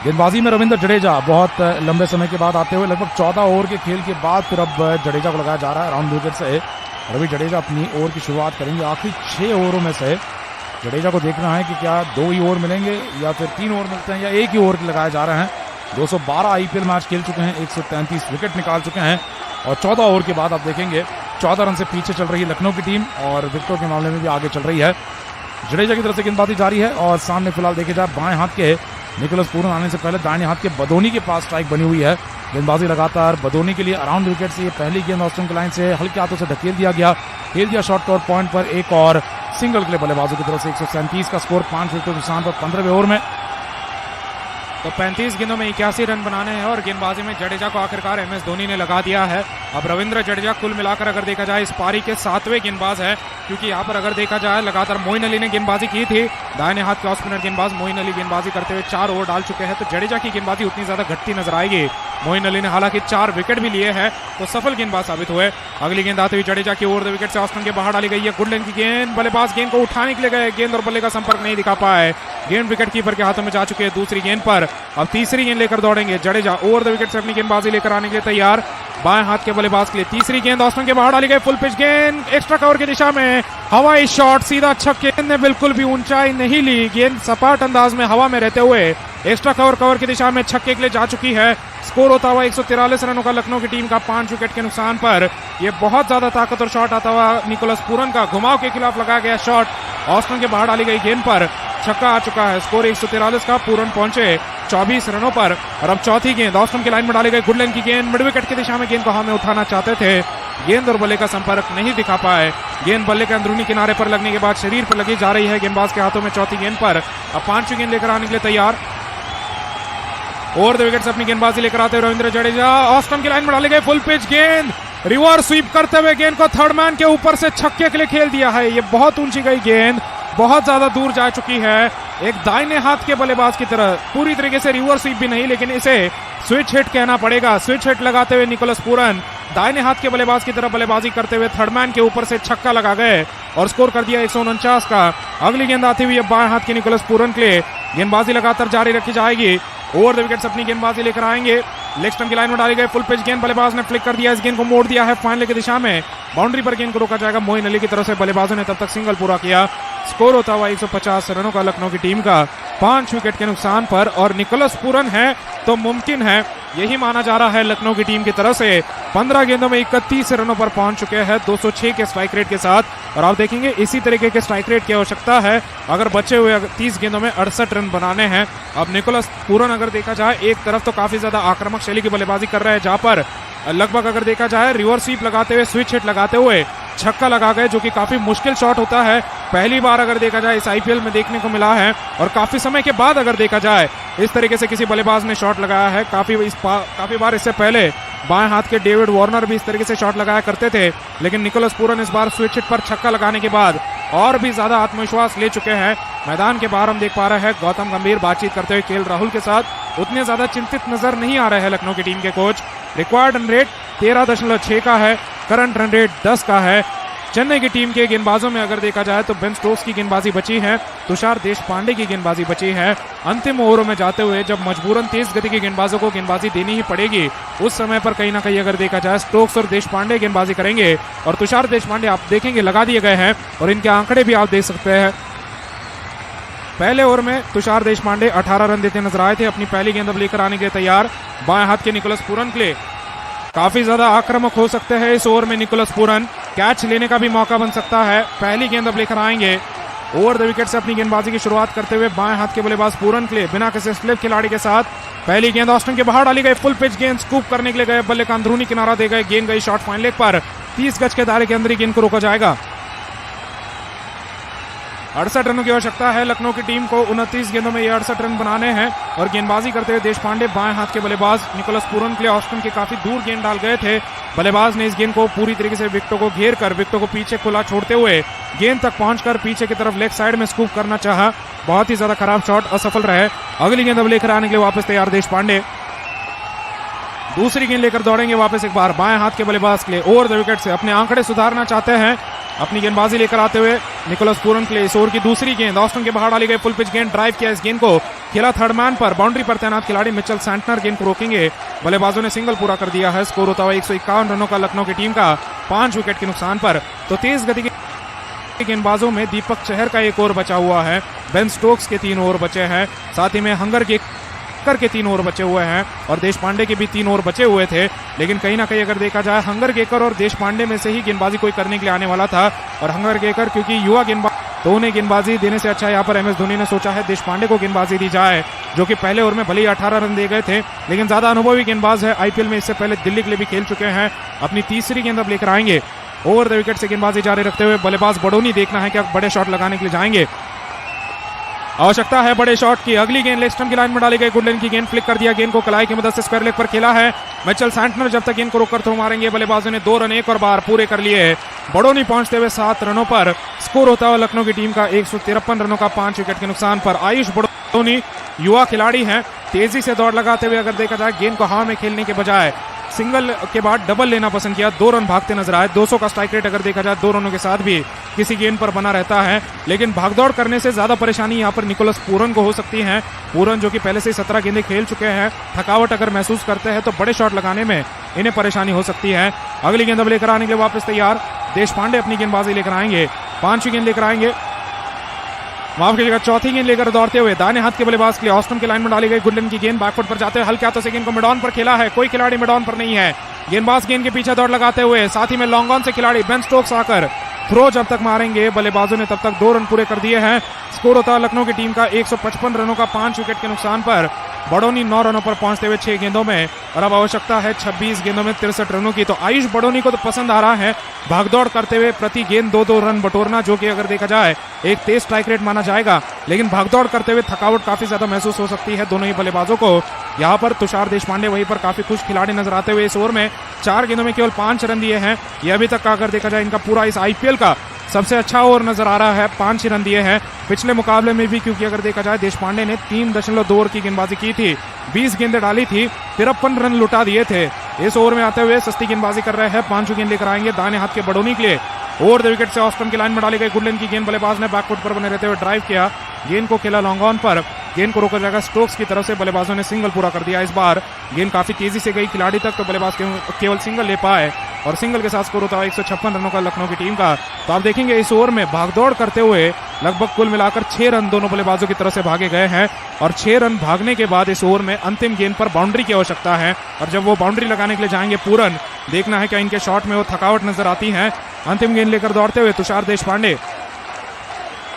गेंदबाजी में रविंद्र जडेजा बहुत लंबे समय के बाद आते हुए लगभग 14 ओवर के खेल के बाद फिर अब जडेजा को लगाया जा रहा है राउंड विकेट से। रवि जडेजा अपनी ओवर की शुरुआत करेंगे। आखिरी 6 ओवरों में से जडेजा को देखना है कि क्या 2 ही ओवर मिलेंगे या फिर 3 ओवर मिलते हैं या 1 ही ओवर के लगाए जा रहे हैं। 212 आईपीएल मैच खेल चुके हैं, 133 विकेट निकाल चुके हैं और 14 ओवर के बाद आप देखेंगे 14 रन से पीछे चल रही है लखनऊ की टीम और विकेटों के मामले में भी आगे चल रही है। जडेजा की तरफ से गेंदबाजी जारी है और सामने फिलहाल देखे जाए बाएं हाथ के निकोलस पूरन आने से पहले दाहिने हाथ के बदोनी के पास स्ट्राइक बनी हुई है। गेंदबाजी लगातार बदोनी के लिए अराउंड विकेट से ये पहली गेंद ऑस्ट्रेलियन की लाइन से हल्के हाथों से धकेल दिया गया, खेल दिया शॉर्ट कवर पॉइंट पर एक और सिंगल के लिए बल्लेबाजों की तरफ से 137 का स्कोर 5 विकेटों के नुकसान पर 15वें ओवर में। तो 35 गेंदों में 81 रन बनाने हैं और गेंदबाजी में जडेजा को आखिरकार एमएस धोनी ने लगा दिया है। अब रविंद्र जडेजा कुल मिलाकर अगर देखा जाए इस पारी के 7वें गेंदबाज है, क्योंकि यहाँ पर अगर देखा जाए लगातार मोइन अली ने गेंदबाजी की थी। दाहिने हाथ के ऑफ स्पिनर गेंदबाज मोइन अली गेंदबाजी करते हुए 4 ओवर डाल चुके हैं, तो जडेजा की गेंदबाजी उतनी ज्यादा घटती नजर आएगी। मोइन अली ने हालांकि 4 विकेट भी लिए हैं, तो सफल गेंदबाज साबित हुए। अगली गेंद आते हुए जडेजा की ओवर द विकेट से ऑस्टन के बाहर डाली गई है। गुड लेंथ की गेंद, बल्लेबाज गेंद को उठाने के लिए गए, गेंद और बल्ले का संपर्क नहीं दिखा पाए। गेंद विकेट कीपर के हाथों में जा चुकी है। दूसरी गेंद पर अब तीसरी गेंद लेकर दौड़ेंगे जडेजा। ओवर द विकेट से अपनी गेंदबाजी लेकर आने के लिए तैयार बाएं हाथ के बल्लेबाज के लिए। तीसरी गेंद ऑस्टन के बाहर डाली गई, फुल पिच गेंद एक्स्ट्रा कवर की दिशा में, हवाई शॉट सीधा छक्के। गेंद ने बिल्कुल भी ऊंचाई नहीं ली, गेंद सपाट अंदाज में हवा में रहते हुए एक्स्ट्रा कवर की दिशा में छक्के के लिए जा चुकी है। स्कोर होता हुआ 143 रनों का लखनऊ की टीम का 5 विकेट के नुकसान पर। यह बहुत ज्यादा ताकतवर शॉट आता हुआ निकोलस पूरन का घुमाव के खिलाफ लगाया गया शॉट ऑस्टन के बाहर डाली गई गेंद पर छक्का आ चुका है। स्कोर 143 का, पूरन पहुंचे 24 रनों पर। और अब चौथी गेंद ऑस्टन की लाइन में डाली गई, गुड लेंथ की गेंद, मिड विकेट की दिशा में गेंद को हवा में उठाना चाहते थे, गेंद और बल्ले का संपर्क नहीं दिखा पाए। गेंद बल्ले के अंदरूनी किनारे पर लगने के बाद शरीर पर लगी जा रही है गेंदबाज के हाथों में चौथी गेंद पर। अब 5वीं गेंद लेकर आने के लिए तैयार ओवर द विकेट से अपनी गेंदबाजी लेकर आते हुए रविंद्र जडेजा। ऑस्टन की लाइन में डाली गई फुल पिच गेंद, रिवर्स स्वीप करते हुए गेंद को थर्ड मैन के ऊपर से छक्के के लिए खेल दिया है। ये बहुत ऊंची गई गेंद, बहुत ज्यादा दूर जा चुकी है। एक दाहिने हाथ के बल्लेबाज की तरह, पूरी तरीके से रिवर्स स्वीप भी नहीं, लेकिन इसे स्विच हिट कहना पड़ेगा। स्विच हिट लगाते हुए निकोलस पूरन दाहिने हाथ के बल्लेबाज की तरफ बल्लेबाजी करते हुए थर्ड मैन के ऊपर से छक्का लगा गए और स्कोर कर दिया 149 का। अगली गेंद आती हुई बाएं हाथ के निकोलस पूरन के लिए गेंदबाजी लगातार जारी रखी जाएगी। ओवर द विकेट अपनी गेंदबाजी लेकर आएंगे। लेग स्टंप की लाइन में डाली गई फुल पिच गेंद, बल्लेबाज ने फ्लिक कर दिया, इस गेंद को मोड़ दिया है फाइनल की दिशा में। बाउंड्री पर गेंद को रोका जाएगा मोइन अली की तरफ से, बल्लेबाजों ने तब तक सिंगल पूरा किया। स्कोर होता हुआ 150 रनों का लखनऊ की टीम का 5 विकेट के नुकसान पर। और निकोलस पूरन है तो मुमकिन है, यही माना जा रहा है लखनऊ की टीम की तरफ से। 15 गेंदों में 31 रनों पर पहुंच चुके हैं 206 के स्ट्राइक रेट के साथ। और आप देखेंगे इसी तरीके के स्ट्राइक रेट की आवश्यकता है अगर बचे हुए 30 गेंदों में 68 रन बनाने हैं। अब निकोलस पूरन अगर देखा जाए एक तरफ तो काफी ज्यादा आक्रामक शैली की बल्लेबाजी कर रहे हैं, जहां पर लगभग अगर देखा जाए रिवर्स स्वीप लगाते हुए, स्विच हिट लगाते हुए छक्का लगा गए, जो कि काफी मुश्किल शॉट होता है। पहली बार अगर देखा जाए इस आईपीएल में देखने को मिला है और काफी समय के बाद अगर देखा जाए इस तरीके से किसी बल्लेबाज ने शॉट लगाया है। काफी बार इससे पहले बाएं हाथ के डेविड वार्नर भी इस तरीके से शॉट लगाया करते थे, लेकिन निकोलस पूरन इस बार स्विच हिट पर छक्का लगाने के बाद और भी ज्यादा आत्मविश्वास ले चुके हैं। मैदान के बाहर हम देख पा रहे हैं गौतम गंभीर बातचीत करते हुए केएल राहुल के साथ उतने ज्यादा चिंतित नजर नहीं आ रहे हैं लखनऊ की टीम के कोच। रिक्वायर्ड रन रेट 13.6 का है, करंट रन रेट 10 का है। चेन्नई की टीम के गेंदबाजों में अगर देखा जाए तो बेन स्टोक्स की गेंदबाजी बची है, तुषार देशपांडे की गेंदबाजी बची है। अंतिम ओवरों में जाते हुए जब मजबूरन तेज गति के गेंदबाजों को गेंदबाजी देनी ही पड़ेगी, उस समय पर कहीं ना कहीं अगर देखा जाए स्टोक्स और देशपांडे गेंदबाजी करेंगे। और तुषार देशपांडे आप देखेंगे लगा दिए गए हैं और इनके आंकड़े भी आप देख सकते हैं। पहले ओवर में तुषार देशपांडे 18 रन देते नजर आए थे। अपनी पहली गेंद अब लेकर आने के लिए तैयार बाएं हाथ के निकोलस पूरन के लिए। काफी ज्यादा आक्रामक हो सकते हैं इस ओवर में निकोलस पूरन, कैच लेने का भी मौका बन सकता है। पहली गेंद अब लेकर आएंगे। ओवर द विकेट से अपनी गेंदबाजी की शुरुआत करते हुए बाएं हाथ के बल्लेबाज पूरन के लिए बिना किसी स्लिप खिलाड़ी के साथ पहली गेंद ऑस्टन के बाहर डाली गई, फुल पिच गेंद, स्कूप करने के लिए गए, बल्ले का अंदरूनी किनारा दे गए, गेंद गई शॉर्ट फाइन लेग पर। 30 गज के दायरे के अंदर ही गेंद को रोका जाएगा। 68 रनों की आवश्यकता है लखनऊ की टीम को। 29 गेंदों में ये 68 रन बनाने हैं। और गेंदबाजी करते हुए देशपांडे बाएं हाथ के बल्लेबाज निकोलस पूरन के लिए ऑस्टन के काफी दूर गेंद डाल गए थे। बल्लेबाज ने इस गेंद को पूरी तरीके से विकेटों को घेर कर विकेटों को पीछे खुला छोड़ते हुए गेंद तक पहुंचकर पीछे की तरफ लेग साइड में स्कूप करना चाहा। बहुत ही ज्यादा खराब शॉट, असफल रहे। अगली गेंद अब लेकर आने के लिए वापस तैयार देशपांडे। दूसरी गेंद लेकर दौड़ेंगे वापस एक बार बाएं हाथ के बल्लेबाज के लिए। ओवर द विकेट से अपने आंकड़े सुधारना चाहते हैं, अपनी गेंदबाजी लेकर आते हुए निकोलस पूरन के लिए। इस ओवर की दूसरी गेंद ऑस्टन के बाहर डाली गई, फुल पिच गेंद, ड्राइव किया, इस गेंद को खेला थर्ड मैन पर, बाउंड्री पर तैनात खिलाड़ी मिचेल सैंटनर गेंद को रोकेंगे, बल्लेबाजों ने सिंगल पूरा कर दिया है। स्कोर होता हुआ 151 रनों का लखनऊ की टीम का 5 विकेट के नुकसान पर। तो तेज गति के गेंदबाजों में दीपक चहर का एक ओवर बचा हुआ है, बेन स्टोक्स के 3 ओवर बचे हैं, साथ ही में हंगर के 3 ओवर बचे हुए हैं और देश पांडे के भी 3 ओवर बचे हुए थे। लेकिन कहीं ना कहीं अगर देखा जाए हंगर गेकर और देश पांडे में से ही गेंदबाजी कोई करने के लिए आने वाला था, और हंगर गेकर क्योंकि युवा गेंदबाज, तो उन्हें गेंदबाजी देने से अच्छा यहाँ पर MS धोनी ने सोचा है देश पांडे को गेंदबाजी दी जाए, जो कि पहले ओवर में भले ही 18 रन दे गए थे, लेकिन ज्यादा अनुभवी गेंदबाज है, IPL में इससे पहले दिल्ली के लिए भी खेल चुके हैं। अपनी तीसरी गेंद अब लेकर आएंगे, ओवर द विकेट से गेंदबाजी जारी रखते हुए बल्लेबाज बडोनी, देखना है क्या बड़े शॉट लगाने के लिए जाएंगे। आवश्यकता है बड़े शॉट की। अगली गेंद लेग स्टंप की लाइन में डाली गई, गुडलैंड की गेंद फ्लिक कर दिया, गेंद को कलाई की मदद से स्क्वायर लेग पर खेला है। मिचेल सैंटनर जब तक गेंद को रोककर थ्रो मारेंगे, बल्लेबाजों ने 2 रन एक और बार पूरे कर लिए। बडोनी पहुंचते हुए 7 रनों पर, स्कोर होता हुआ लखनऊ की टीम का 153 रनों का 5 विकेट के नुकसान पर। आयुष बडोनी युवा खिलाड़ी हैं, तेजी से दौड़ लगाते हुए अगर देखा जाए गेंद को हवा में खेलने के बजाय सिंगल के बाद डबल लेना पसंद किया, 2 रन भागते नजर आए। 200 का स्ट्राइक रेट अगर देखा जाए 2 रनों के साथ भी किसी गेंद पर बना रहता है, लेकिन भागदौड़ करने से ज्यादा परेशानी यहाँ पर निकोलस पूरन को हो सकती है। पूरन जो कि पहले से 17 गेंदें खेल चुके हैं, थकावट अगर महसूस करते हैं तो बड़े शॉट लगाने में इन्हें परेशानी हो सकती है। अगली गेंद अब लेकर आने के लिए वापस तैयार देश पांडे अपनी गेंदबाजी लेकर आएंगे, 5वीं गेंद लेकर आएंगे, माफ कीजिएगा 4थी गेंद लेकर दौड़ते हुए दाहिने हाथ के बल्लेबाज के लिए ऑस्टन की लाइन में डाली गई, गुडलैंड की गेंद बैकफुट पर जाते हुए हल्के हाथों से गेंद को मिड ऑन पर खेला है, कोई खिलाड़ी मिड ऑन पर नहीं है, गेंदबाज गेंद के पीछे दौड़ लगाते हुए, साथ ही में लॉन्ग ऑन से खिलाड़ी बेन स्टोक्स आकर थ्रो जब तक मारेंगे, बल्लेबाजों ने तब तक 2 रन पूरे कर दिए हैं। स्कोर होता है लखनऊ की टीम का 155 रनों का 5 विकेट के नुकसान पर। बडोनी 9 रनों पर पहुंचते हुए 6 गेंदों में, और अब आवश्यकता है 26 गेंदों में 63 रनों की। तो आयुष बडोनी को तो पसंद आ रहा है भागदौड़ करते हुए प्रति गेंद 2-2 रन बटोरना, जो कि अगर देखा जाए एक तेज स्ट्राइक रेट माना जाएगा, लेकिन भागदौड़ करते हुए थकावट काफी ज्यादा महसूस हो सकती है दोनों ही बल्लेबाजों को। यहाँ पर तुषार देशपांडे वहीं पर काफी खुश खिलाड़ी नजर आते हुए इस ओवर में 4 गेंदों में केवल 5 रन दिए हैं। यह अभी तक का अगर देखा जाए इनका पूरा इस IPL का सबसे अच्छा ओवर नजर आ रहा है, 5 रन दिए हैं। पिछले मुकाबले में भी क्योंकि अगर देखा जाए देशपांडे ने 3.2 ओवर की गेंदबाजी की थी, 20 गेंदें डाली थी, 53 रन लुटा दिए थे। इस ओवर में आते हुए सस्ती गेंदबाजी कर रहे हैं, 5वीं गेंद लेकर आएंगे दाहिने हाथ के बडोनी के लिए। ओवर द विकेट से ऑस्टन की लाइन में डाली गई, गुडलैंड की गेंद, बल्लेबाज ने बैकफुट पर बने रहते हुए ड्राइव किया, गेंद को खेला लॉन्ग ऑन पर, गेंद को रोका जाएगा स्टोक्स की तरफ से, बल्लेबाजों ने सिंगल पूरा कर दिया। इस बार गेंद काफी तेजी से गई खिलाड़ी तक, तो बल्लेबाज केवल सिंगल ले पाए, और सिंगल के साथ स्कोर होता है 156 रनों का लखनऊ की टीम का। तो आप देखेंगे इस ओवर में भागदौड़ करते हुए लगभग कुल मिलाकर 6 रन दोनों बल्लेबाजों की तरफ से भागे गए हैं, और 6 रन भागने के बाद इस ओवर में अंतिम गेंद पर बाउंड्री की आवश्यकता है, और जब वो बाउंड्री लगाने के लिए जाएंगे पूरन, देखना है क्या इनके शॉट में वो थकावट नजर आती है। अंतिम गेंद लेकर दौड़ते हुए तुषार देशपांडे,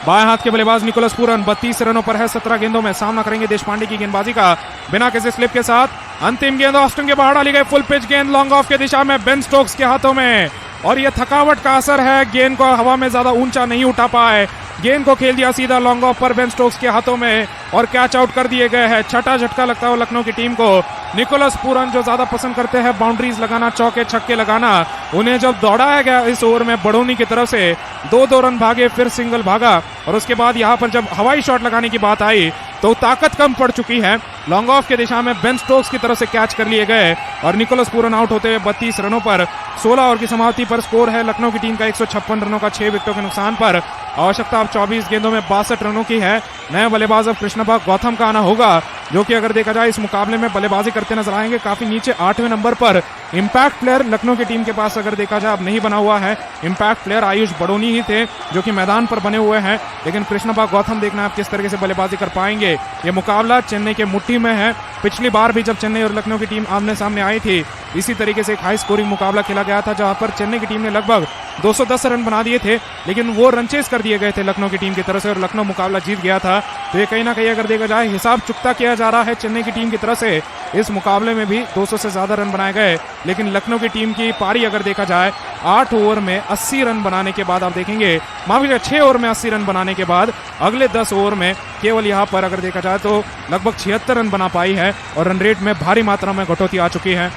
बाएं हाथ के बल्लेबाज निकोलस पूरन 32 रनों पर है, 17 गेंदों में, सामना करेंगे देशपांडे की गेंदबाजी का बिना किसी स्लिप के साथ। अंतिम गेंद ऑस्टन के बाहर डाली गई, फुल पिच गेंद लॉन्ग ऑफ के दिशा में बेन स्टोक्स के हाथों में, और यह थकावट का असर है, गेंद को हवा में ज्यादा ऊंचा नहीं उठा पाए, गेंद को खेल दिया सीधा लॉन्ग ऑफ पर बेन स्टोक्स के हाथों में, और कैच आउट कर दिए गए हैं। छठा झटका लगता है लखनऊ की टीम को। निकोलस पूरन जो ज्यादा पसंद करते हैं बाउंड्रीज लगाना, चौके छक्के लगाना, उन्हें जब दौड़ाया गया इस ओवर में बडोनी की तरफ से, 2-2 रन भागे, फिर सिंगल भागा, और उसके बाद यहां पर जब हवाई शॉट लगाने की बात आई तो ताकत कम पड़ चुकी है, लॉन्ग ऑफ के दिशा में बेन स्टोक्स की तरफ से कैच कर लिए गए, और निकोलस पूरन आउट होते हुए 32 रनों पर। 16 ओवर की समाप्ति पर स्कोर है लखनऊ की टीम का 156 रनों का 6 विकेटों के नुकसान पर। आवश्यकता अब 24 गेंदों में 62 रनों की है। नए बल्लेबाज अब कृष्णपा गौतम का आना होगा, जो कि अगर देखा जाए इस मुकाबले में बल्लेबाजी करते नजर आएंगे काफी नीचे 8वें नंबर पर। इंपैक्ट प्लेयर लखनऊ की टीम के पास अगर देखा जाए अब नहीं बना हुआ है, इंपैक्ट प्लेयर आयुष बडोनी ही थे जो कि मैदान पर बने हुए हैं, लेकिन कृष्णपा गौतम देखना आप किस तरीके से बल्लेबाजी कर पाएंगे। ये मुकाबला चेन्नई के मुट्ठी में है। पिछली बार भी जब चेन्नई और लखनऊ की टीम आमने सामने आई थी, इसी तरीके से एक हाई स्कोरिंग मुकाबला खेला गया था, जहां पर चेन्नई की टीम ने लगभग 210 रन बना दिए थे, लेकिन वो रन चेस कर दिए गए थे लखनऊ की टीम की तरफ से, और लखनऊ मुकाबला जीत गया था। तो ये कहीं ना कहीं अगर देखा जाए हिसाब चुकता किया जा रहा है चेन्नई की टीम की तरफ से। इस मुकाबले में भी 200 से ज्यादा रन बनाए गए, लेकिन लखनऊ की टीम की पारी अगर देखा जाए 8 ओवर में 80 रन बनाने के बाद, आप देखेंगे माफ कीजिएगा 6 ओवर में 80 रन बनाने के बाद अगले 10 ओवर में केवल यहां पर अगर देखा जाए तो लगभग 76 रन बना पाई है, और रन रेट में भारी मात्रा में कटौती आ चुकी है।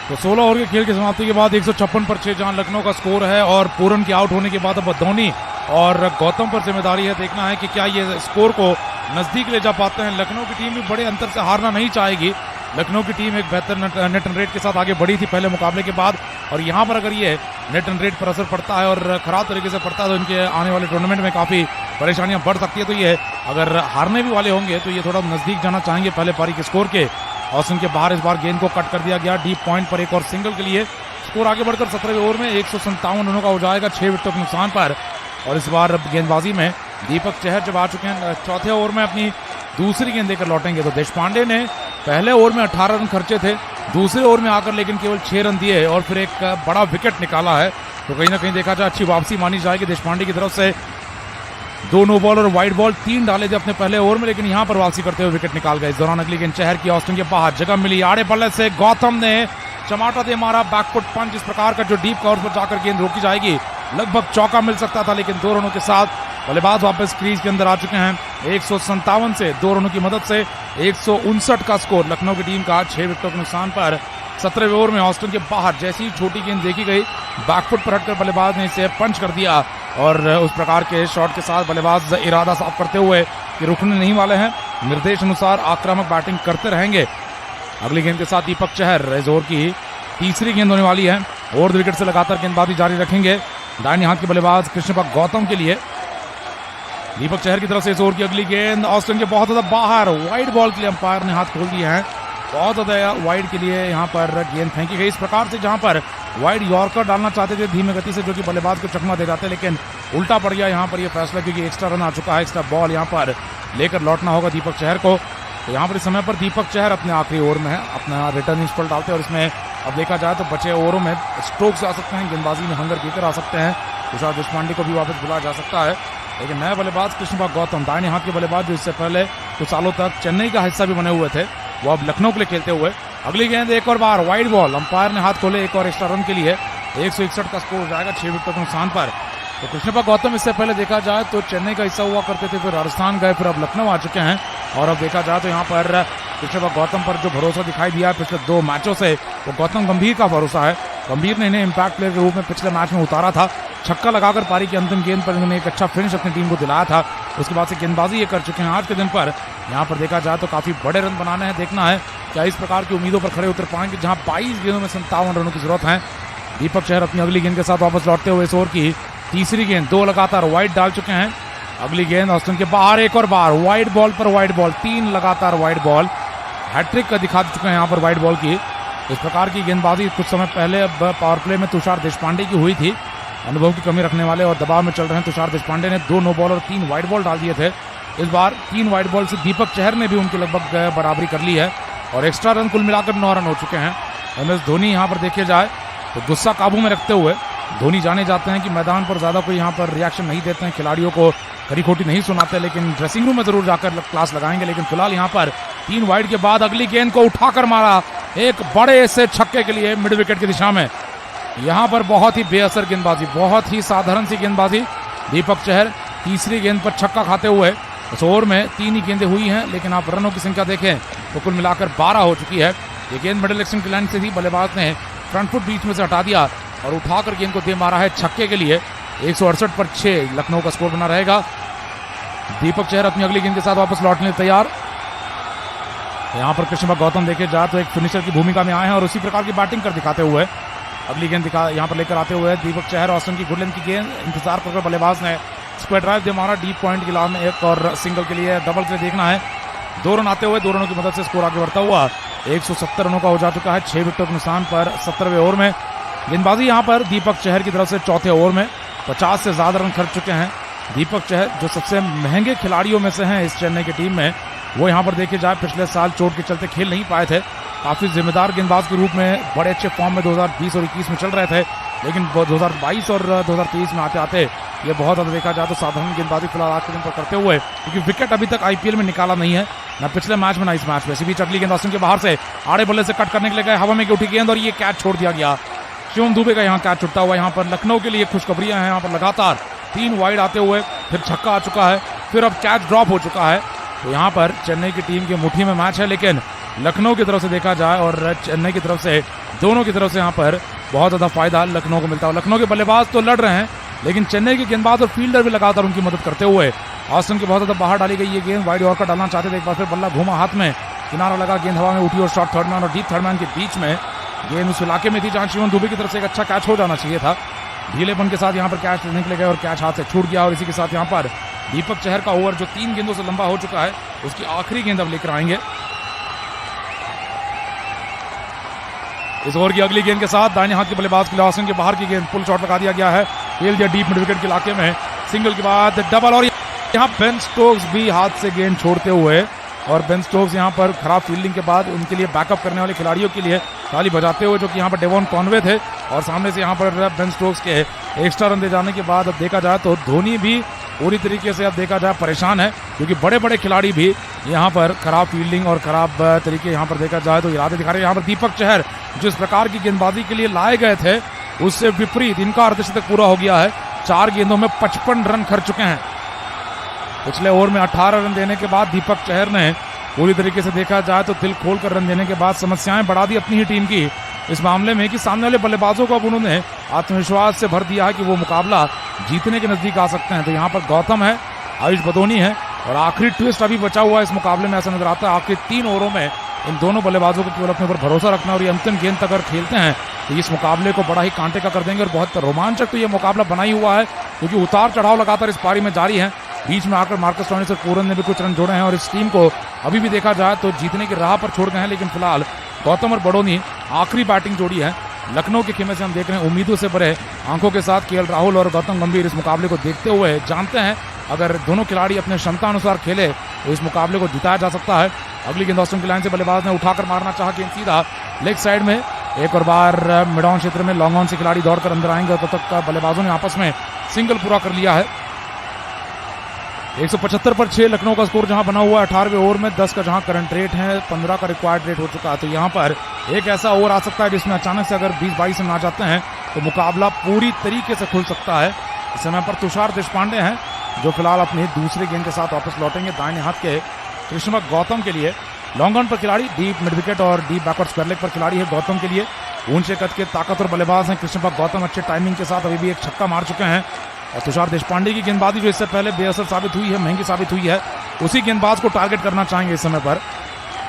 तो 16 ओवर के खेल की समाप्ति के बाद 156 पर 6 जहां लखनऊ का स्कोर है, और पूरन के आउट होने के बाद अब धोनी और गौतम पर जिम्मेदारी है, देखना है कि क्या ये स्कोर को नजदीक ले जा पाते हैं। लखनऊ की टीम भी बड़े अंतर से हारना नहीं चाहेगी। लखनऊ की टीम एक बेहतर नेट रन रेट के साथ आगे बढ़ी थी पहले मुकाबले के बाद, और यहां पर अगर ये नेट रन रेट पर असर पड़ता है और खराब तरीके से पड़ता है तो इनके आने वाले टूर्नामेंट में काफी परेशानियां बढ़ सकती है। तो ये अगर हारने भी वाले होंगे तो ये थोड़ा नजदीक जाना चाहेंगे पहले पारी के स्कोर के। ऑस्टिन के बाहर इस बार गेंद को कट कर दिया गया डीप पॉइंट पर एक और सिंगल के लिए। स्कोर आगे बढ़कर 17वें ओवर में 157 रनों का हो जाएगा 6 विकेटों के नुकसान पर। और इस बार गेंदबाजी में दीपक चहर जब आ चुके हैं चौथे ओवर में अपनी दूसरी गेंद लेकर लौटेंगे। तो देशपांडे ने पहले ओवर में 18 रन खर्चे थे, दूसरे ओवर में आकर लेकिन केवल 6 रन दिए और फिर एक बड़ा विकेट निकाला है। तो कहीं ना कहीं देखा जाए अच्छी वापसी मानी जाएगी देशपांडे की तरफ से। 2 नो बॉल और वाइड बॉल 3 डाले थे अपने पहले ओवर में, लेकिन यहां पर वापसी करते हुए विकेट निकाल गए। इस दौरान अगली गेंद चहर की ऑस्टिन के बाहर जगह मिली, आड़े बल्ले से गौतम ने चमाटा दे मारा बैकफुट पंच। इस प्रकार का जो डीप कवर पर जाकर गेंद रोकी जाएगी, लगभग चौका मिल सकता था, लेकिन 2 रनों के साथ बल्लेबाज वापस क्रीज के अंदर आ चुके हैं। 157 से 2 रनों की मदद से 159 का स्कोर लखनऊ की टीम का 6 विकेटों के नुकसान पर। 17वें ओवर में ऑस्टिन के बाहर जैसी ही छोटी गेंद देखी गई, बैकफुट पर हटकर बल्लेबाज ने इसे पंच कर दिया और उस प्रकार के शॉट के साथ बल्लेबाज इरादा साफ करते हुए कि रुकने नहीं वाले हैं, निर्देश अनुसार आक्रामक बैटिंग करते रहेंगे। अगली गेंद के साथ दीपक चहर इस ओवर की तीसरी गेंद होने वाली है। ओवर द विकेट से लगातार गेंदबाजी जारी रखेंगे दाहिने हाथ के बल्लेबाज कृष्णपा गौतम के लिए। दीपक चहर की तरफ से इस ओवर की अगली गेंद ऑस्टिन के बहुत ज्यादा बाहर, वाइड बॉल के लिए अंपायर ने हाथ खोल दिए हैं। बहुत ज्यादा वाइड के लिए यहां पर गेंद फेंकी गई। इस प्रकार से जहां पर वाइड यॉर्कर डालना चाहते थे धीमे गति से, जो कि बल्लेबाज को चकमा दे जाते, लेकिन उल्टा पड़ गया यहां पर यह फैसला, क्योंकि एक्स्ट्रा रन आ चुका है। एक्स्ट्रा बॉल यहां पर लेकर लौटना होगा दीपक चहर को। तो यहाँ पर इस समय पर दीपक चहर अपने आखिरी ओवर में है, अपना रिटर्न स्पेल डालते हैं और इसमें अब देखा जाए तो बचे ओवरों में स्ट्रोक्स आ सकते हैं, गेंदबाजी में हंगर देकर आ सकते हैं। तुषार देशपांडे को भी वापस बुलाया जा सकता है, लेकिन नया बल्लेबाज कृष्णपा गौतम दाहिने हाथ के बल्लेबाज जो इससे पहले कुछ सालों तक चेन्नई का हिस्सा भी बने हुए थे, वो अब लखनऊ के लिए खेलते हुए। अगली गेंद एक और बार वाइड बॉल, अंपायर ने हाथ खोले एक और एक्स्ट्रा रन के लिए। 161 का स्कोर हो जाएगा 6 विकेटों के नुकसान पर। तो कृष्णपा गौतम इससे पहले देखा जाए तो चेन्नई का हिस्सा हुआ करते थे, फिर राजस्थान गए, फिर अब लखनऊ आ चुके हैं। और अब देखा जाए तो यहाँ पर कृष्णपा गौतम पर जो भरोसा दिखाई दिया पिछले 2 मैचों से, वो गौतम गंभीर का भरोसा है। गंभीर ने इन्हें इम्पैक्ट प्लेयर के रूप में पिछले मैच में उतारा था, छक्का लगाकर पारी की अंतिम गेंद पर इन्होंने एक अच्छा फिनिश अपनी टीम को दिलाया था। उसके बाद से गेंदबाजी ये कर चुके हैं। आज के दिन पर यहाँ पर देखा जाए तो काफी बड़े रन बनाने हैं, देखना है क्या इस प्रकार की उम्मीदों पर खड़े उतर पाएंगे, जहां 22 गेंदों में 57 रनों की जरूरत है। दीपक चहर अपनी अगली गेंद के साथ वापस लौटते हुए इस ओवर की तीसरी गेंद 2 लगातार वाइड डाल चुके हैं। अगली गेंद ऑस्टिन के बाहर एक और बार वाइड बॉल पर वाइड बॉल, 3 लगातार वाइड बॉल, हैट्रिक दिखा चुके हैं यहाँ पर वाइड बॉल की। इस प्रकार की गेंदबाजी कुछ समय पहले पावर प्ले में तुषार देशपांडे की हुई थी। अनुभव की कमी रखने वाले और दबाव में चल रहे हैं तुषार देशपांडे ने 2 नो बॉल और 3 वाइड बॉल डाल दिए थे। इस बार 3 वाइड बॉल से दीपक चहर ने भी उनकी लगभग बराबरी कर ली है और एक्स्ट्रा रन कुल मिलाकर 9 रन हो चुके हैं। MS धोनी यहाँ पर देखे जाए तो गुस्सा काबू में रखते हुए धोनी जाने जाते हैं कि मैदान पर ज्यादा कोई यहाँ पर रिएक्शन नहीं देते हैं, खिलाड़ियों को खरी खोटी नहीं सुनाते, लेकिन ड्रेसिंग रूम में जरूर जाकर क्लास लगाएंगे। लेकिन फिलहाल यहाँ पर 3 वाइड के बाद अगली गेंद को उठाकर मारा एक बड़े से छक्के के लिए मिड विकेट की दिशा में। यहाँ पर बहुत ही बेअसर गेंदबाजी, बहुत ही साधारण सी गेंदबाजी। दीपक चहर तीसरी गेंद पर छक्का खाते हुए, इस ओवर में 3 ही गेंदें हुई हैं, लेकिन आप रनों की संख्या देखें तो कुल मिलाकर 12 हो चुकी है। ये गेंद मिडिल एक्शन की लाइन से थी, बल्लेबाज ने फ्रंट फुट बीच में से हटा दिया और उठाकर गेंद को दे मारा है छक्के के लिए। 168 पर 6 लखनऊ का स्कोर बना रहेगा। दीपक चहर अपनी अगली गेंद के साथ वापस लौटने तैयार। यहाँ पर कृष्णपा गौतम देखे जाए तो एक फिनिशर की भूमिका में आए हैं और उसी प्रकार की बैटिंग कर दिखाते हुए अगली गेंद यहाँ पर लेकर आते हुए दीपक चहर ऑस्टिन की गुड लेंथ की गेंद इंतजार कर बल्लेबाज ने स्क्वायर ड्राइव दे मारा डीप पॉइंट की लाभ में एक और सिंगल के लिए, डबल के लिए देखना है। 2 रन आते हुए 2 रनों की मदद से स्कोर आगे बढ़ता हुआ 170 रनों का हो जा चुका है 6 विकेटों के नुकसान पर 17वें ओवर में। गेंदबाजी यहाँ पर दीपक चहर की तरफ से चौथे ओवर में 50 से ज्यादा रन खर्च चुके हैं। दीपक चहर जो सबसे महंगे खिलाड़ियों में से हैं इस चेन्नई की टीम में, वो यहाँ पर देखे जाए पिछले साल चोट के चलते खेल नहीं पाए थे। काफी जिम्मेदार गेंदबाज के रूप में बड़े अच्छे फॉर्म में 2020 और 21 में चल रहे थे, लेकिन 2022 और 2023 में आते आते ये बहुत ज्यादा देखा जाए तो साधारण गेंदबाजी फिलहाल आज के दिन पर करते हुए, क्योंकि विकेट अभी तक IPL में निकाला नहीं है, न पिछले मैच में न इस मैच में। इसी बीच अगली गेंद ऑस्टिन के बाहर से आड़े बल्ले से कट करने के लिए गए, हवा में उठी गेंद और ये कैच छोड़ दिया गया। शिवम दुबे का यहाँ कैच छुटता हुआ। यहाँ पर लखनऊ के लिए खुशखबरियां हैं, यहाँ पर लगातार 3 वाइड आते हुए फिर छक्का आ चुका है, फिर अब कैच ड्रॉप हो चुका है। तो यहाँ पर चेन्नई की टीम की मुट्ठी में मैच है, लेकिन लखनऊ की तरफ से देखा जाए और चेन्नई की तरफ से, दोनों की तरफ से यहाँ पर बहुत ज्यादा फायदा लखनऊ को मिलता है। लखनऊ के बल्लेबाज तो लड़ रहे हैं, लेकिन चेन्नई के गेंदबाज और फील्डर भी लगातार उनकी मदद करते हुए। ऑस्टिन की बहुत ज्यादा बाहर डाली गई ये गेंद, वाइड यॉर्कर डालना चाहते थे, एक बार फिर बल्ला घूमा हाथ में, किनारा लगा, गेंद हवा में उठी और शॉर्ट थर्ड मैन और डीप थर्ड मैन के बीच में गेंद उस इलाके में थी जहां शिवम दुबे की तरफ से एक अच्छा कैच हो जाना चाहिए था। ढीलेपन के साथ यहाँ पर कैच लेने के लिए गए और कैच हाथ से छूट गया और इसी के साथ यहाँ पर दीपक चहर का ओवर जो 3 गेंदों से लंबा हो चुका है, उसकी आखिरी गेंद अब लेकर आएंगे। इस ओवर की अगली गेंद के साथ दाहिने हाथ के बल्लेबाज के लिए ऑस्टिन के बाहर की गेंद पुल शॉट लगा दिया गया है, खेल दिया डीप मिड विकेट के इलाके में, सिंगल के बाद डबल। और यहाँ बेन स्टोक्स भी हाथ से गेंद छोड़ते हुए, और बेन स्टोक्स यहाँ पर खराब फील्डिंग के बाद उनके लिए बैकअप करने वाले खिलाड़ियों के लिए ताली बजाते हुए, जो कि यहाँ पर डेवॉन कॉनवे थे, और सामने से यहाँ पर बेन स्टोक्स के एक्स्ट्रा रन दे जाने के बाद अब देखा जाए तो धोनी भी पूरी तरीके से अब देखा जाए परेशान है, क्योंकि बड़े बड़े खिलाड़ी भी यहाँ पर खराब फील्डिंग और खराब तरीके यहाँ पर देखा जाए तो इरादे दिखा रहे हैं। यहाँ पर दीपक चहर जिस प्रकार की गेंदबाजी के लिए लाए गए थे, उससे विपरीत इनका अर्धशतक पूरा हो गया है। 4 गेंदों में 55 रन खर्च चुके हैं। पिछले ओवर में 18 रन देने के बाद दीपक चहर ने पूरी तरीके से देखा जाए तो दिल खोलकर रन देने के बाद समस्याएं बढ़ा दी अपनी ही टीम की इस मामले में, कि सामने वाले बल्लेबाजों को अब उन्होंने आत्मविश्वास से भर दिया है कि वो मुकाबला जीतने के नजदीक आ सकते हैं। तो यहाँ पर गौतम है, आयुष बदोनी है, और आखिरी ट्विस्ट अभी बचा हुआ है इस मुकाबले में। ऐसा नजर आता है आखिरी 3 ओवरों में इन दोनों बल्लेबाजों को केवल अपने ऊपर भरोसा रखना, और ये अंतिम गेंद तक अगर खेलते हैं तो इस मुकाबले को बड़ा ही कांटे का कर देंगे। और बहुत रोमांचक तो ये मुकाबला बना ही हुआ है, क्योंकि उतार चढ़ाव लगातार इस पारी में जारी है। बीच में आकर मार्कस स्टोइनिस और पूरन ने भी कुछ रन जोड़े हैं, और इस टीम को अभी भी देखा जाए तो जीतने की राह पर छोड़ गए हैं। लेकिन फिलहाल गौतम और बड़ोनी आखिरी बैटिंग जोड़ी है लखनऊ के खेमे से। हम देख रहे हैं उम्मीदों से भरे आंखों के साथ केएल राहुल और गौतम गंभीर इस मुकाबले को देखते हुए जानते हैं अगर दोनों खिलाड़ी अपने क्षमता अनुसार खेले तो इस मुकाबले को जिताया जा सकता है। अगली गेंद ऑस्टिन की लाइन से बल्लेबाज ने उठाकर मारना चाहा, गेंद सीधा लेग साइड में। एक और बार मिड ऑन क्षेत्र में लॉन्ग ऑन से खिलाड़ी दौड़कर अंदर आएंगे, और तब तक बल्लेबाजों ने आपस में सिंगल पूरा कर लिया है। 175 पर 6 लखनऊ का स्कोर जहां बना हुआ है। 18वें ओवर में 10 का जहां करंट रेट है, 15 का रिक्वायर्ड रेट हो चुका है। तो यहां पर एक ऐसा ओवर आ सकता है जिसमें अचानक से अगर 20-22 रन आ जाते हैं तो मुकाबला पूरी तरीके से खुल सकता है। इस समय पर तुषार देशपांडे हैं जो फिलहाल अपनी दूसरे गेंद के साथ वापस लौटेंगे। दाहिने हाथ के कृष्णा गौतम के लिए लॉन्ग ऑन पर खिलाड़ी, डीप मिड विकेट और डीप बैकवर्ड स्क्वायर लेग पर खिलाड़ी है गौतम के लिए। ऊंचे कद के ताकतवर बल्लेबाज हैं कृष्णा गौतम, अच्छे टाइमिंग के साथ अभी भी एक छक्का मार चुके हैं। और तुषार देशपांडे की गेंदबाजी जो इससे पहले बेअसर साबित हुई है, महंगी साबित हुई है, उसी गेंदबाज को टारगेट करना चाहेंगे इस समय पर।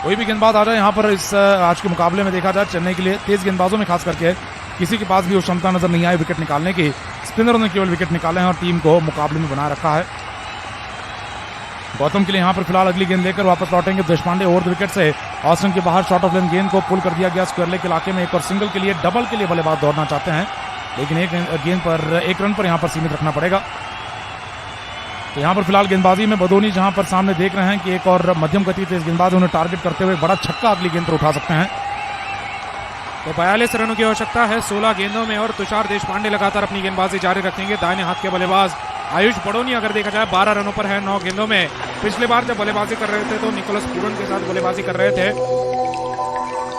कोई भी गेंदबाज आ जाए यहाँ पर इस आज के मुकाबले में देखा जाए चेन्नई के लिए तेज गेंदबाजों में खास करके किसी के पास भी वो क्षमता नजर नहीं आई विकेट निकालने की। स्पिनरों ने केवल विकेट निकाले हैं और टीम को मुकाबले में बनाए रखा है। गौतम के लिए यहाँ पर फिलहाल अगली गेंद लेकर वापस लौटेंगे देशपांडे। ओवर द विकेट से ऑस्टिन के बाहर शॉर्ट ऑफ लेंथ गेंद को पुल कर दिया गया स्क्वायर लेग के इलाके में। एक और सिंगल के लिए, डबल के लिए बल्लेबाज दौड़ना चाहते हैं, लेकिन एक गेंद पर 1 रन पर यहाँ पर सीमित रखना पड़ेगा। तो यहाँ पर फिलहाल गेंदबाजी में बदोनी जहाँ पर सामने देख रहे हैं कि एक और मध्यम गति तेज गेंदबाज उन्हें टारगेट करते हुए बड़ा छक्का अगली गेंद पर उठा सकते हैं। तो 42 रनों की आवश्यकता है 16 गेंदों में, और तुषार देशपांडे लगातार अपनी गेंदबाजी जारी रखेंगे। दाहिने हाथ के बल्लेबाज आयुष बड़ोनी अगर देखा जाए 12 रनों पर है 9 गेंदों में। पिछली बार जब बल्लेबाजी कर रहे थे तो निकोलस पूरन के साथ बल्लेबाजी कर रहे थे।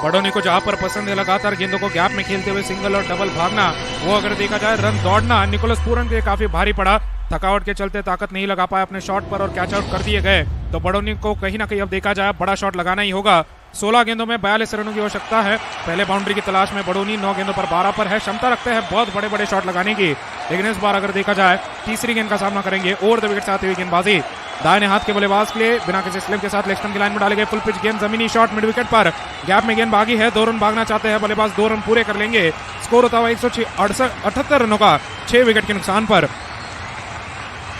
बड़ोनी को जहां पर पसंद है लगातार गेंदों को गैप में खेलते हुए सिंगल और डबल भागना, वो अगर देखा जाए रन दौड़ना निकोलस पूरन के काफी भारी पड़ा। थकावट के चलते ताकत नहीं लगा पाए अपने शॉट पर और कैच आउट कर दिए गए। तो बड़ोनी को कहीं ना कहीं अब देखा जाए बड़ा शॉट लगाना ही होगा। 16 गेंदों में 42 रनों की आवश्यकता है। पहले बाउंड्री की तलाश में बड़ोनी 9 गेंदों पर 12 पर है। क्षमता रखते हैं बहुत बड़े बड़े शॉट लगाने की, लेकिन इस बार अगर देखा जाए तीसरी गेंद का सामना करेंगे। ओवर द विकेट से आती हुई गेंदबाजी दाहिने हाथ के बल्लेबाज के लिए बिना किसी स्लिप के साथ लेग स्टंप की लाइन में डाले गए फुल पिच गेंद, जमीनी शॉट मिड विकेट पर, गैप में गेंद भागी है। 2 रन भागना चाहते हैं बल्लेबाज, 2 रन पूरे कर लेंगे। स्कोर होता हुआ 178 रनों का 6 विकेट के नुकसान पर।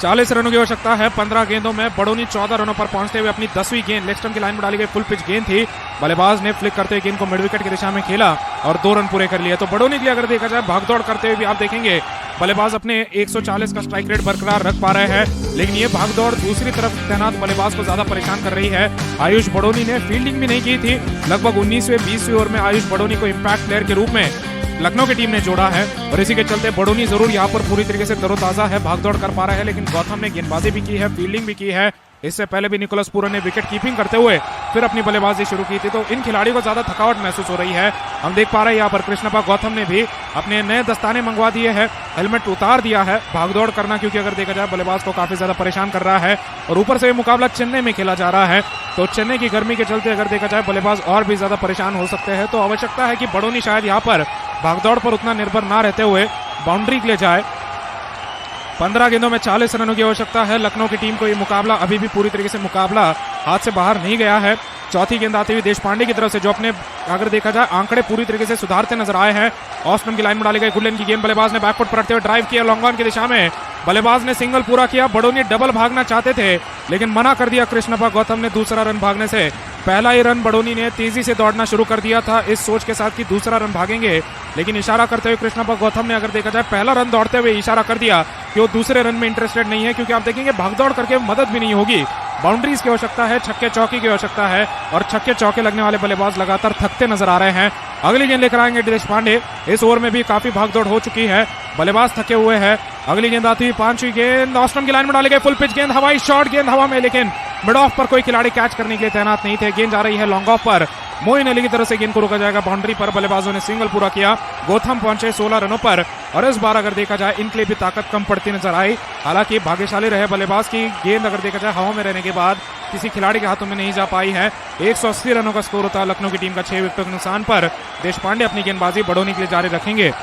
40 रनों की आवश्यकता है 15 गेंदों में। बड़ोनी 14 रनों पर पहुंचते हुए अपनी 10वीं गेंद लेग स्टंप की लाइन में डाली गई फुल पिच गेंद थी। बल्लेबाज ने फ्लिक करते हुए गेंद को मिड विकेट की दिशा में खेला और 2 रन पूरे कर लिए। तो बड़ोनी के लिए अगर देखा जाए भागदौड़ करते हुए भी आप देखेंगे बल्लेबाज अपने 140 का स्ट्राइक रेट बरकरार रख पा रहे हैं, लेकिन ये भागदौड़ दूसरी तरफ तैनात बल्लेबाज को ज्यादा परेशान कर रही है। आयुष बड़ोनी ने फील्डिंग भी नहीं की थी। लगभग 19वीं-20वीं ओवर में आयुष बड़ोनी को इंपैक्ट प्लेयर के रूप में लखनऊ की टीम ने जोड़ा है, और इसी के चलते बड़ोनी जरूर यहाँ पर पूरी तरीके से तरोताजा है, भागदौड़ कर पा रहा है। लेकिन गौतम ने गेंदबाजी भी की है, फील्डिंग भी की है। इससे पहले भी निकोलस पूरन ने विकेट कीपिंग करते हुए फिर अपनी बल्लेबाजी शुरू की थी। तो इन खिलाड़ियों को ज्यादा थकावट महसूस हो रही है। हम देख पा रहे हैं यहाँ पर कृष्णप्पा गौतम ने भी अपने नए दस्ताने मंगवा दिए हैं, हेलमेट उतार दिया है। भागदौड़ करना क्योंकि अगर देखा जाए बल्लेबाज को काफी ज्यादा परेशान कर रहा है, और ऊपर से मुकाबला चेन्नई में खेला जा रहा है, तो चेन्नई की गर्मी के चलते अगर देखा जाए बल्लेबाज और भी ज्यादा परेशान हो सकते हैं। तो आवश्यकता है कि बड़ोनी शायद यहाँ पर भागदौड़ पर उतना निर्भर ना रहते हुए बाउंड्री के लिए जाए। 15 गेंदों में 40 रनों की आवश्यकता है लखनऊ की टीम को। ये मुकाबला अभी भी पूरी तरीके से मुकाबला हाथ से बाहर नहीं गया है। चौथी गेंद आती हुई देश पांडे की तरफ से, जो अपने अगर देखा जाए आंकड़े पूरी तरीके से सुधारते नजर आए हैं। ऑस्ट्रम की लाइन में डाली गई गुडलेन की गेंद, बल्लेबाज ने बैकफुट पलटते हुए ड्राइव किया लॉन्ग ऑन की दिशा में, बल्लेबाज ने सिंगल पूरा किया। बड़ोनी डबल भागना चाहते थे लेकिन मना कर दिया कृष्णप्पा गौतम ने दूसरा रन भागने से। पहला ही रन बड़ोनी ने तेजी से दौड़ना शुरू कर दिया था इस सोच के साथ कि दूसरा रन भागेंगे, लेकिन इशारा करते हुए कृष्णप्पा गौतम ने अगर देखा जाए पहला रन दौड़ते हुए इशारा कर दिया कि वो दूसरे रन में इंटरेस्टेड नहीं है, क्योंकि आप देखेंगे भागदौड़ करके मदद भी नहीं होगी, बाउंड्रीज की आवश्यकता है, छक्के चौके की आवश्यकता है, और छक्के चौके लगने वाले बल्लेबाज लगातार थकते नजर आ रहे हैं। अगली गेंद लेकर आएंगे देश पांडे। इस ओवर में भी काफी भागदौड़ हो चुकी है, बल्लेबाज थके हुए हैं। अगली गेंद आती हुई पांचवी गेंद, ऑस्ट्रम की लाइन में डाले गए फुल पिच गेंद, हवाई शॉट गेंद हवा में, लेकिन मिड ऑफ पर कोई खिलाड़ी कैच करने के लिए तैनात नहीं थे। गेंद जा रही है लॉन्ग ऑफ पर, मोइन अली की तरफ से गेंद को रोका जाएगा बाउंड्री पर। बल्लेबाजों ने सिंगल पूरा किया, गौतम पहुंचे 16 रनों पर, और इस बार अगर देखा जाए इनके लिए भी ताकत कम पड़ती नजर आई। हालांकि भाग्यशाली रहे बल्लेबाज की गेंद अगर देखा जाए हवा में रहने के बाद किसी खिलाड़ी के हाथों में नहीं जा पाई है। 180 रनों का स्कोर होता लखनऊ की टीम का 6 विकेटों के नुकसान पर। देश पांडे अपनी गेंदबाजी बड़ोनी के लिए जारी रखेंगे।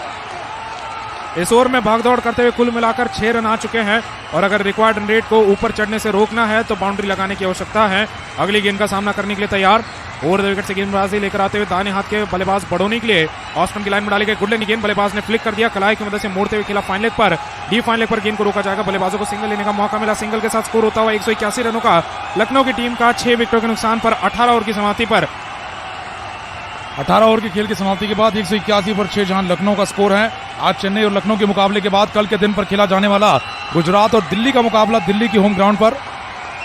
इस ओवर में भागदौड़ करते हुए कुल मिलाकर 6 रन आ चुके हैं, और अगर रिक्वायर्ड रन रेट को ऊपर चढ़ने से रोकना है तो बाउंड्री लगाने की आवश्यकता है। अगली गेंद का सामना करने के लिए तैयार, ओवर द विकेट से गेंदबाजी लेकर आते हुए दाहिने हाथ के बल्लेबाज बड़ोनी के लिए ऑस्ट्रम की लाइन में डाली गई गुडलेन की गेंद, बल्लेबाज ने फ्लिक कर दिया, कलाई की मदद से मोड़ते हुए खेला फाइन लेग पर। डी फाइन लेग पर गेंद को रोका जाएगा, बल्लेबाजों को सिंगल लेने का मौका मिला। सिंगल के साथ स्कोर होता हुआ 181 रनों का लखनऊ की टीम का 6 विकेटों के नुकसान पर। 18 ओवर की समाप्ति पर 18 ओवर के खेल की समाप्ति के बाद 181 पर 6 जहां लखनऊ का स्कोर है। आज चेन्नई और लखनऊ के मुकाबले के बाद कल के दिन पर खेला जाने वाला गुजरात और दिल्ली का मुकाबला दिल्ली की होम ग्राउंड पर,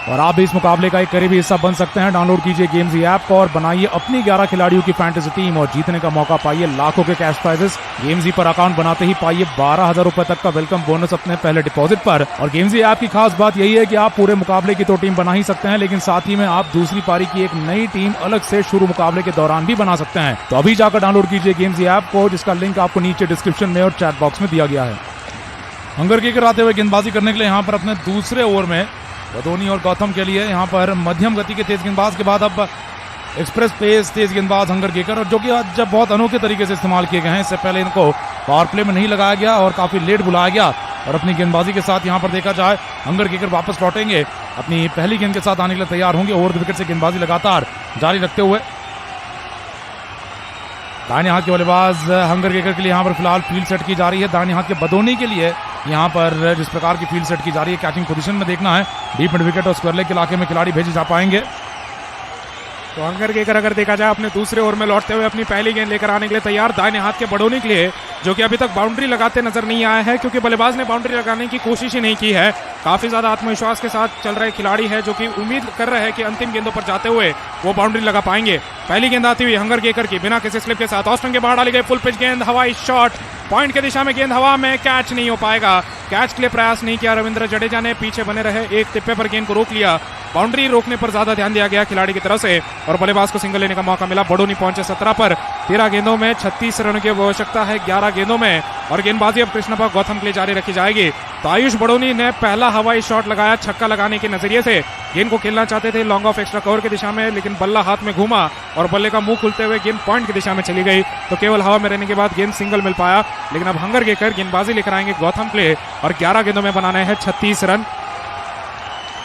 और आप भी इस मुकाबले का एक करीबी हिस्सा बन सकते हैं। डाउनलोड कीजिए गेम्जी ऐप को और बनाइए अपनी 11 खिलाड़ियों की फैंटेसी टीम और जीतने का मौका पाइए लाखों के कैश प्राइजेस। गेम्जी पर अकाउंट बनाते ही पाइए 12,000 रुपए तक का वेलकम बोनस अपने पहले डिपॉजिट पर। और गेम्जी ऐप की खास बात यही है कि आप पूरे मुकाबले की तो टीम बना ही सकते हैं, लेकिन साथ ही में आप दूसरी पारी की एक नई टीम अलग से शुरू मुकाबले के दौरान भी बना सकते हैं। तो अभी जाकर डाउनलोड कीजिए गेम्जी ऐप को, जिसका लिंक आपको नीचे डिस्क्रिप्शन में और चैट बॉक्स में दिया गया है। हंगर केकर आते हुए गेंदबाजी करने के लिए यहाँ पर अपने दूसरे ओवर में बदोनी और गौतम के लिए यहाँ पर मध्यम गति के तेज गेंदबाज के बाद अब एक्सप्रेस पेस तेज गेंदबाज हंगर केकर, और जो कि आज जब बहुत अनोखे तरीके से इस्तेमाल किए गए हैं। इससे पहले इनको पावर प्ले में नहीं लगाया गया और काफी लेट बुलाया गया, और अपनी गेंदबाजी के साथ यहाँ पर देखा जाए हंगर केकर वापस लौटेंगे, अपनी पहली गेंद के साथ आने के लिए तैयार होंगे। ओवर द विकेट से गेंदबाजी लगातार जारी रखते हुए दाहिने हाथ के बल्लेबाज हंगर केकर के लिए यहाँ पर फिलहाल फील्ड सेट की जा रही है। दाहिने हाथ के बदोनी के लिए यहाँ पर जिस प्रकार की फील्ड सेट की जा रही है, कैचिंग पोजीशन में देखना है, डीप मिड विकेट और स्क्वायर लेग के इलाके में खिलाड़ी भेजे जा पाएंगे। तो हंगर केकर अगर देखा जाए अपने दूसरे ओवर में लौटते हुए अपनी पहली गेंद लेकर आने के लिए तैयार, दाहिने हाथ के बड़ोनी के लिए, जो कि अभी तक बाउंड्री लगाते नजर नहीं आए हैं, क्योंकि बल्लेबाज ने बाउंड्री लगाने की कोशिश ही नहीं की है। काफी ज्यादा आत्मविश्वास के साथ चल रहे खिलाड़ी है, जो कि उम्मीद कर रहे हैं कि अंतिम गेंदों पर जाते हुए वो बाउंड्री लगा पाएंगे। पहली गेंद आती हुई हंगर केकर की बिना किसी स्लिप के साथ ऑस्ट्रम के बाहर डाली गई फुल पिच गेंद, हवाई शॉट, पॉइंट की दिशा में गेंद हवा में, कैच नहीं हो पाएगा। कैच के लिए प्रयास नहीं किया रविंद्र जडेजा ने, पीछे बने रहे, एक तिप्पे पर गेंद को रोक लिया। बाउंड्री रोकने पर ज्यादा ध्यान दिया गया खिलाड़ी की तरफ से, और बल्लेबाज को सिंगल लेने का मौका मिला। बड़ोनी पहुंचे 17 पर, 13 गेंदों में 36 रन की आवश्यकता है 11 गेंदों में, और गेंदबाजी अब कृष्णप्पा गौतम के लिए जारी रखी जाएगी। तो आयुष बड़ोनी ने पहला हवाई शॉट लगाया छक्का लगाने के नजरिए से, गेंद को खेलना चाहते थे लॉन्ग ऑफ एक्स्ट्रा कवर की दिशा में, लेकिन बल्ला हाथ में घूमा और बल्ले का मुंह खुलते हुए गेंद पॉइंट की दिशा में चली गई। तो केवल हवा में रहने के बाद गेंद सिंगल मिल पाया, लेकिन अब हंगर केकर गेंदबाजी लेकर आएंगे गौतम के लिए, और 11 गेंदों में बनाने हैं 36 रन।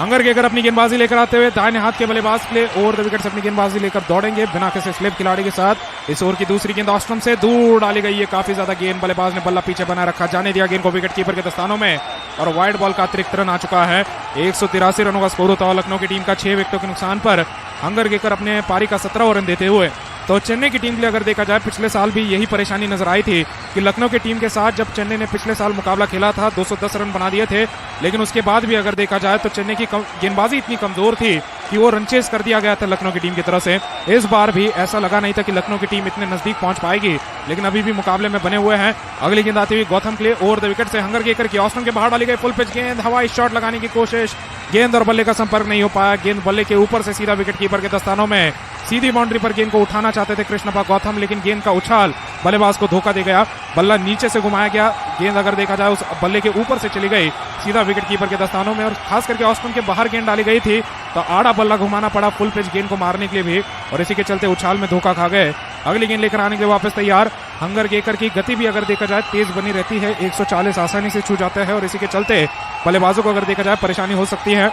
हंगर केकर अपनी गेंदबाजी लेकर आते हुए दाहिने हाथ के बल्लेबाज के लिए ओवर द विकेट से अपनी गेंदबाजी लेकर दौड़ेंगे बिना किसी स्लिप खिलाड़ी के साथ। इस ओवर की दूसरी गेंद ऑस्ट्रम से दूर डाली गई है, काफी ज्यादा गेंद, बल्लेबाज ने बल्ला पीछे बना रखा, जाने दिया गेंद को विकेट कीपर के दस्तानों में, और वाइड बॉल का अतिरिक्त रन आ चुका है। 183 रनों का स्कोर होता हुआ लखनऊ की टीम का 6 विकेटों के नुकसान पर। हंगर केकर अपने पारी का 17वां रन देते हुए। तो चेन्नई की टीम के लिए अगर देखा जाए पिछले साल भी यही परेशानी नजर आई थी कि लखनऊ की टीम के साथ जब चेन्नई ने पिछले साल मुकाबला खेला था 210 रन बना दिए थे, लेकिन उसके बाद भी अगर देखा जाए तो चेन्नई की गेंदबाजी इतनी कमजोर थी कि वो रन चेस कर दिया गया था लखनऊ की टीम की तरफ से। इस बार भी ऐसा लगा नहीं था कि लखनऊ की टीम इतने नजदीक पहुंच पाएगी, लेकिन अभी भी मुकाबले में बने हुए हैं। अगली गेंद आती हुई गौतम के लिए ओवर द विकेट से हंगर केकर की ऑस्ट्रम के बाहर डाली गई फुल पिच गेंद, हवाई शॉट लगाने की कोशिश, गेंद और बल्ले का संपर्क नहीं हो पाया, गेंद बल्ले के ऊपर से सीधा विकेट कीपर के दस्तानों में। सीधी बाउंड्री पर गेंद को उठाना चाहते थे कृष्णप्पा गौतम, लेकिन गेंद का उछाल बल्लेबाज को धोखा दे गया, बल्ला नीचे से घुमाया गया, गेंद अगर देखा जाए उस बल्ले के ऊपर से चली गई सीधा विकेट कीपर के दस्तानों में, और खास करके ऑस्ट्रम के बाहर गेंद डाली गई थी तो आड़ा बल्ला घुमाना पड़ा फुल पिच गेंद को मारने के लिए भी, और इसी के चलते उछाल में धोखा खा गए। अगली गेंद लेकर आने के लिए वापस तैयार। हंगर केकर की गति भी अगर देखा जाए तेज बनी रहती है, 140 आसानी से छू जाता है, और इसी के चलते बल्लेबाजों को अगर देखा जाए परेशानी हो सकती है।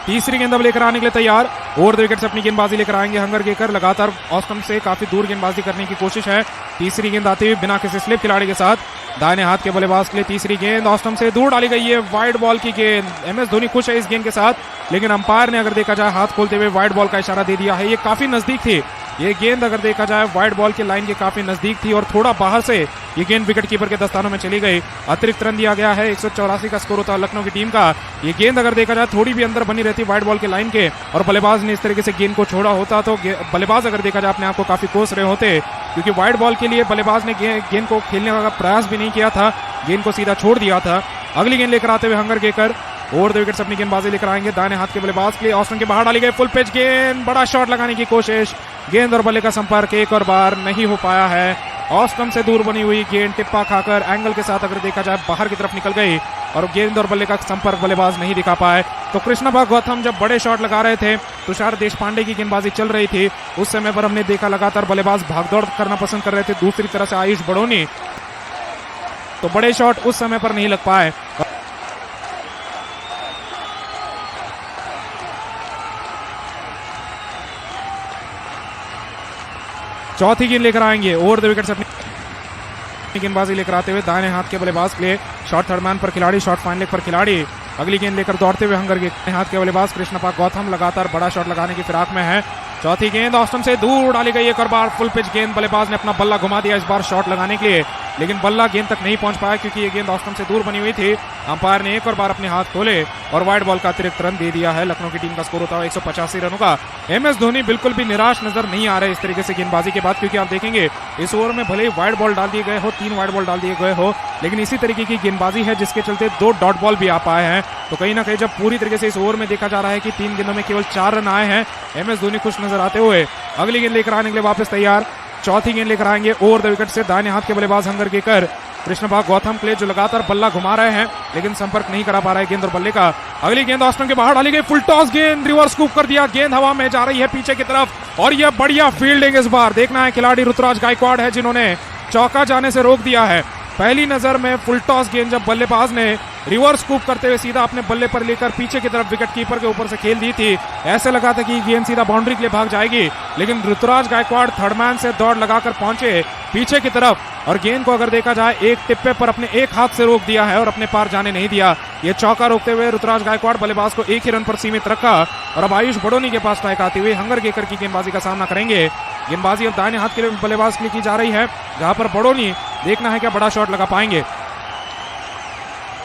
तीसरी गेंद अब लेकर आने के लिए तैयार। ओवर द विकेट से अपनी गेंदबाजी लेकर आएंगे हंगर गेकर। लगातार ऑस्टम से काफी दूर गेंदबाजी करने की कोशिश है। तीसरी गेंद आती हुई बिना किसी स्लिप खिलाड़ी के साथ दाहिने हाथ के बल्लेबाज के लिए तीसरी गेंद ऑस्टम से दूर डाली गई है। वाइड बॉल की गेंद। MS धोनी खुश है इस गेंद के साथ, लेकिन अंपायर ने अगर देखा जाए हाथ खोलते हुए वाइड बॉल का इशारा दे दिया है। ये काफी नजदीक थी ये गेंद, अगर देखा जाए वाइड बॉल की लाइन के काफी नजदीक थी और थोड़ा बाहर से ये गेंद विकेट कीपर के दस्तानों में चली गई। अतिरिक्त रन दिया गया है। 184 का स्कोर होता है लखनऊ की टीम का। ये गेंद अगर देखा जाए थोड़ी भी अंदर बनी रहती वाइड बॉल के लाइन के और बल्लेबाज ने इस तरीके से गेंद को छोड़ा होता तो बल्लेबाज अगर देखा जाए अपने आप को काफी कोस रहे होते, क्योंकि वाइड बॉल के लिए बल्लेबाज ने गेंद को खेलने का प्रयास भी नहीं किया था, गेंद को सीधा छोड़ दिया था। अगली गेंद लेकर आते हुए hunger Gekar over the wicket से अपनी गेंदबाजी लेकर आएंगे दाहिने हाथ के बल्लेबाज के लिए। ऑस्टन के बाहर डाली गई फुल पिच गेंद। बड़ा शॉट लगाने की कोशिश, गेंद और बल्ले का संपर्क एक और बार नहीं हो पाया है। ऑस्टन से दूर बनी हुई गेंद टिप्पा खाकर एंगल के साथ अगर देखा जाए बाहर की तरफ निकल गई और गेंद और बल्ले का संपर्क बल्लेबाज नहीं दिखा पाए। तो कृष्णा गौतम जब बड़े शॉट लगा रहे थे, तुषार देशपांडे की गेंदबाजी चल रही थी, उस समय पर हमने देखा लगातार बल्लेबाज भागदौड़ करना पसंद कर रहे थे। दूसरी तरह से आयुष बड़ोनी, तो बड़े शॉट उस समय पर नहीं लग पाए। चौथी गेंद लेकर आएंगे ओवर द विकेट से अपनी गेंदबाजी लेकर आते हुए दाहिने हाथ के बल्लेबाज के लिए। शॉट थर्ड मैन पर खिलाड़ी, शॉट फाइन लेग पर खिलाड़ी। अगली गेंद लेकर दौड़ते हुए हंगर के हाथ के बल्लेबाज कृष्णा गौतम लगातार बड़ा शॉट लगाने की फिराक में है। चौथी गेंद ऑस्टन से दूर डाली गई एक और बार फुल पिच गेंद। बल्लेबाज ने अपना बल्ला घुमा दिया इस बार शॉट लगाने के लिए, लेकिन बल्ला गेंद तक नहीं पहुंच पाया क्योंकि ये गेंद ऑस्टन से दूर बनी हुई थी। अंपायर ने एक और बार अपने हाथ खोले और वाइड बॉल का अतिरिक्त रन दे दिया है। लखनऊ की टीम का स्कोर होता है 185 रनों का। MS धोनी बिल्कुल भी निराश नजर नहीं आ रहे इस तरीके से गेंदबाजी के बाद, क्योंकि आप देखेंगे इस ओवर में भले ही वाइड बॉल डाल दिए गए हो, 3 वाइड बॉल डाल दिए गए हो, लेकिन इसी तरीके की गेंदबाजी है जिसके चलते 2 डॉट बॉल भी आ पाए हैं। तो कहीं ना कहीं जब पूरी तरीके से इस ओवर में देखा जा रहा है कि 3 गेंदों में केवल 4 रन आए हैं, MS धोनी खुश नजर आते हुए अगली गेंद लेकर आने के लिए वापस तैयार। चौथी गेंद लेकर आएंगे ओवर द विकेट से दाहिने हाथ के बल्लेबाज हंगर गेकर कृष्णा गौतम के लिए, जो लगातार बल्ला घुमा रहे हैं लेकिन संपर्क नहीं करा पा रहा है गेंद और बल्ले का। अगली गेंद ऑस्टन के बाहर डाली गई फुल टॉस गेंद, रिवर्स स्कूप कर दिया, गेंद हवा में जा रही है पीछे की तरफ और यह बढ़िया फील्डिंग इस बार। देखना है खिलाड़ी ऋतुराज गायकवाड़ है जिन्होंने चौका जाने से रोक दिया है। पहली नजर में फुल टॉस गेंद जब बल्लेबाज ने रिवर्स स्कूप करते हुए सीधा अपने बल्ले पर लेकर पीछे की तरफ विकेट कीपर के ऊपर से खेल दी थी, ऐसे लगा था कि गेंद सीधा बाउंड्री के लिए भाग जाएगी, लेकिन ऋतुराज गायकवाड़ थर्ड मैन से दौड़ लगाकर पहुंचे पीछे की तरफ और गेंद को अगर देखा जाए एक टिप्पे पर अपने एक हाथ से रोक दिया है और अपने पार जाने नहीं दिया। ये चौका रोकते हुए ऋतुराज गायकवाड़ बल्लेबाज को 1 ही रन पर सीमित रखा और अब आयुष बड़ोनी के पास स्ट्राइक आती हुई हंगर गेकर की गेंदबाजी का सामना करेंगे। गेंदबाजी अब दाहिने हाथ के बल्लेबाज के लिए की जा रही है, जहां पर बड़ोनी देखना है क्या बड़ा शॉट लगा पाएंगे।